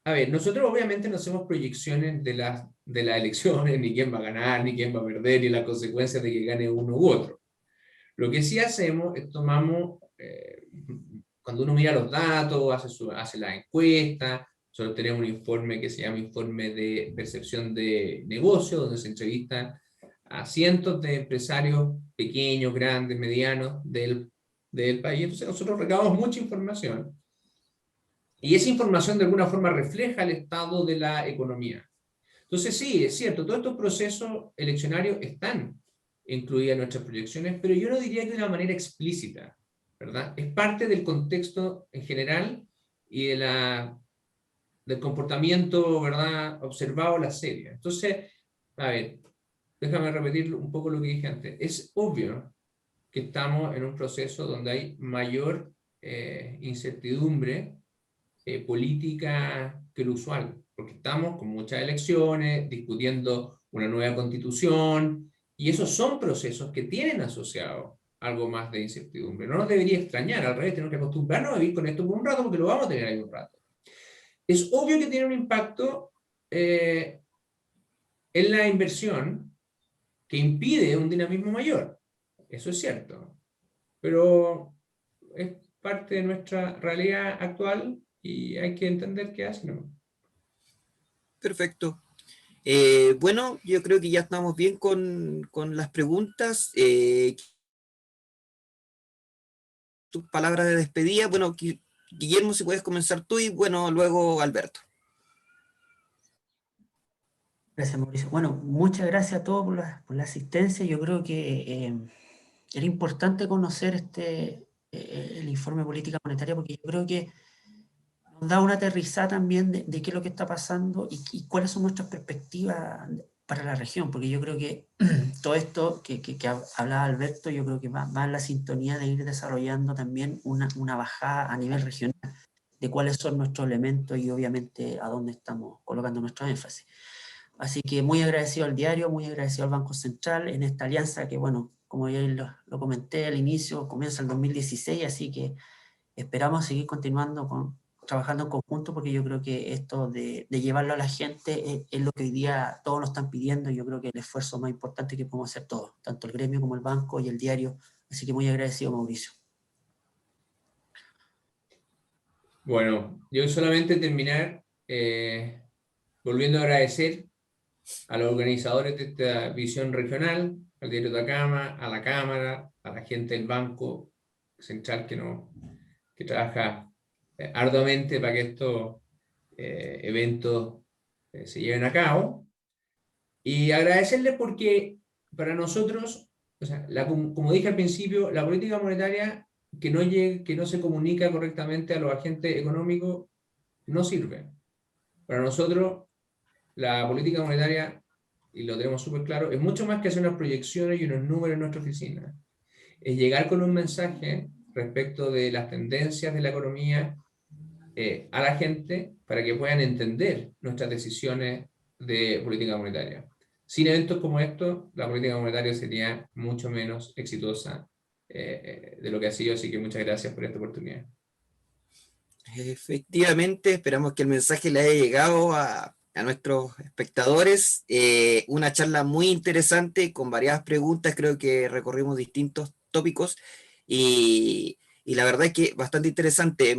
A ver, nosotros obviamente no hacemos proyecciones de las elecciones, ni quién va a ganar, ni quién va a perder, ni las consecuencias de que gane uno u otro. Lo que sí hacemos es cuando uno mira los datos, hace la encuesta, nosotros tenemos un informe que se llama Informe de Percepción de Negocio, donde se entrevistan a cientos de empresarios pequeños, grandes, medianos del país. Entonces nosotros recabamos mucha información. Y esa información de alguna forma refleja el estado de la economía. Entonces sí, es cierto, todos estos procesos eleccionarios están incluidas en nuestras proyecciones, pero yo no diría que de una manera explícita, ¿verdad? Es parte del contexto en general y del comportamiento, ¿verdad?, observado en la serie. Entonces, a ver, déjame repetir un poco lo que dije antes. Es obvio que estamos en un proceso donde hay mayor incertidumbre política que lo usual, porque estamos con muchas elecciones, discutiendo una nueva constitución, y esos son procesos que tienen asociado algo más de incertidumbre. No nos debería extrañar, al revés, tenemos que acostumbrarnos a vivir con esto por un rato, porque lo vamos a tener ahí un rato. Es obvio que tiene un impacto en la inversión que impide un dinamismo mayor. Eso es cierto. Pero es parte de nuestra realidad actual y hay que entender qué hace, ¿no? Perfecto. Bueno, yo creo que ya estamos bien con las preguntas. Tus palabras de despedida. Bueno, Guillermo, si puedes comenzar tú y bueno, luego Alberto. Gracias, Mauricio. Bueno, muchas gracias a todos por la asistencia. Yo creo que era importante conocer el informe de política monetaria, porque yo creo que nos da una aterrizada también de qué es lo que está pasando y cuáles son nuestras perspectivas para la región, porque yo creo que todo esto que hablaba Alberto, yo creo que va en la sintonía de ir desarrollando también una bajada a nivel regional de cuáles son nuestros elementos y obviamente a dónde estamos colocando nuestro énfasis. Así que muy agradecido al diario, muy agradecido al Banco Central en esta alianza que, bueno, como ya lo comenté al inicio, comienza el 2016, así que esperamos seguir continuando trabajando en conjunto, porque yo creo que esto de llevarlo a la gente es lo que hoy día todos nos están pidiendo, y yo creo que el esfuerzo más importante que podemos hacer todos, tanto el gremio como el banco y el diario. Así que muy agradecido, Mauricio. Bueno, yo solamente terminar volviendo a agradecer a los organizadores de esta visión regional, al Diario de Atacama, a la Cámara, a la gente del Banco Central que trabaja arduamente para que estos eventos se lleven a cabo, y agradecerles porque para nosotros, o sea, como dije al principio, la política monetaria que no se comunica correctamente a los agentes económicos no sirve. Para nosotros, la política monetaria, y lo tenemos súper claro, es mucho más que hacer unas proyecciones y unos números en nuestra oficina. Es llegar con un mensaje respecto de las tendencias de la economía a la gente para que puedan entender nuestras decisiones de política monetaria. Sin eventos como estos, la política monetaria sería mucho menos exitosa de lo que ha sido, así que muchas gracias por esta oportunidad. Efectivamente, esperamos que el mensaje le haya llegado a nuestros espectadores. Una charla muy interesante con variadas preguntas, creo que recorrimos distintos tópicos y la verdad es que bastante interesante.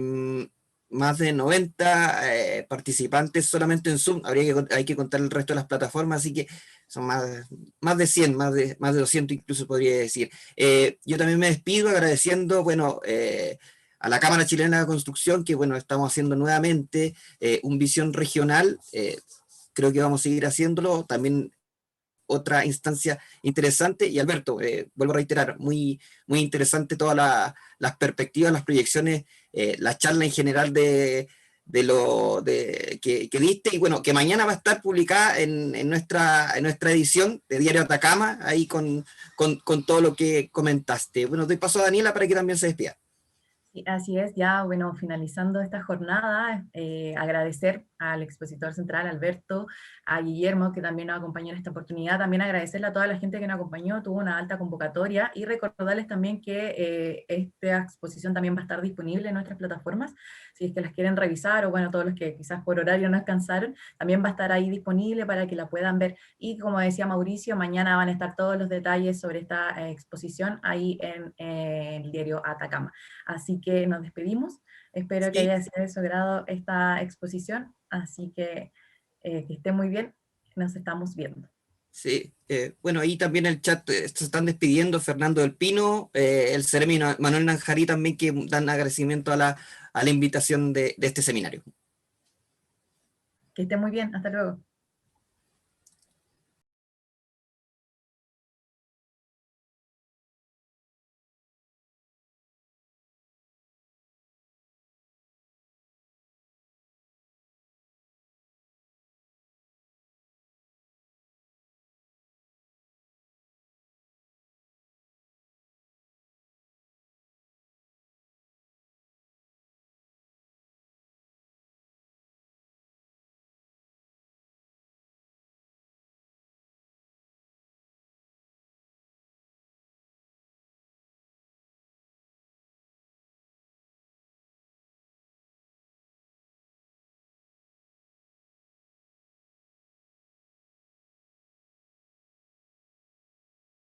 más de 90 participantes solamente en Zoom. Hay que contar el resto de las plataformas, así que son más de 100, más de 200 incluso podría decir. Yo también me despido agradeciendo, bueno, a la Cámara Chilena de Construcción, que bueno, estamos haciendo nuevamente un visión regional. Creo que vamos a seguir haciéndolo. También otra instancia interesante. Y Alberto, vuelvo a reiterar, muy interesante todas las perspectivas, las proyecciones, la charla en general que diste, y bueno, que mañana va a estar publicada en nuestra edición de Diario Atacama, ahí con todo lo que comentaste. Bueno, doy paso a Daniela para que también se despida. Sí, así es, ya bueno, finalizando esta jornada, agradecer al expositor central, Alberto, a Guillermo, que también nos acompañó en esta oportunidad, también agradecerle a toda la gente que nos acompañó, tuvo una alta convocatoria, y recordarles también que esta exposición también va a estar disponible en nuestras plataformas, si es que las quieren revisar, o bueno, todos los que quizás por horario no alcanzaron, también va a estar ahí disponible para que la puedan ver, y como decía Mauricio, mañana van a estar todos los detalles sobre esta exposición ahí en el diario Atacama. Así que nos despedimos. Espero que haya sido de su agrado esta exposición. Así que esté muy bien. Nos estamos viendo. Sí, bueno, ahí también en el chat se están despidiendo Fernando del Pino, el Ceremi Manuel Nanjarí también, que dan agradecimiento a la invitación de este seminario. Que esté muy bien. Hasta luego.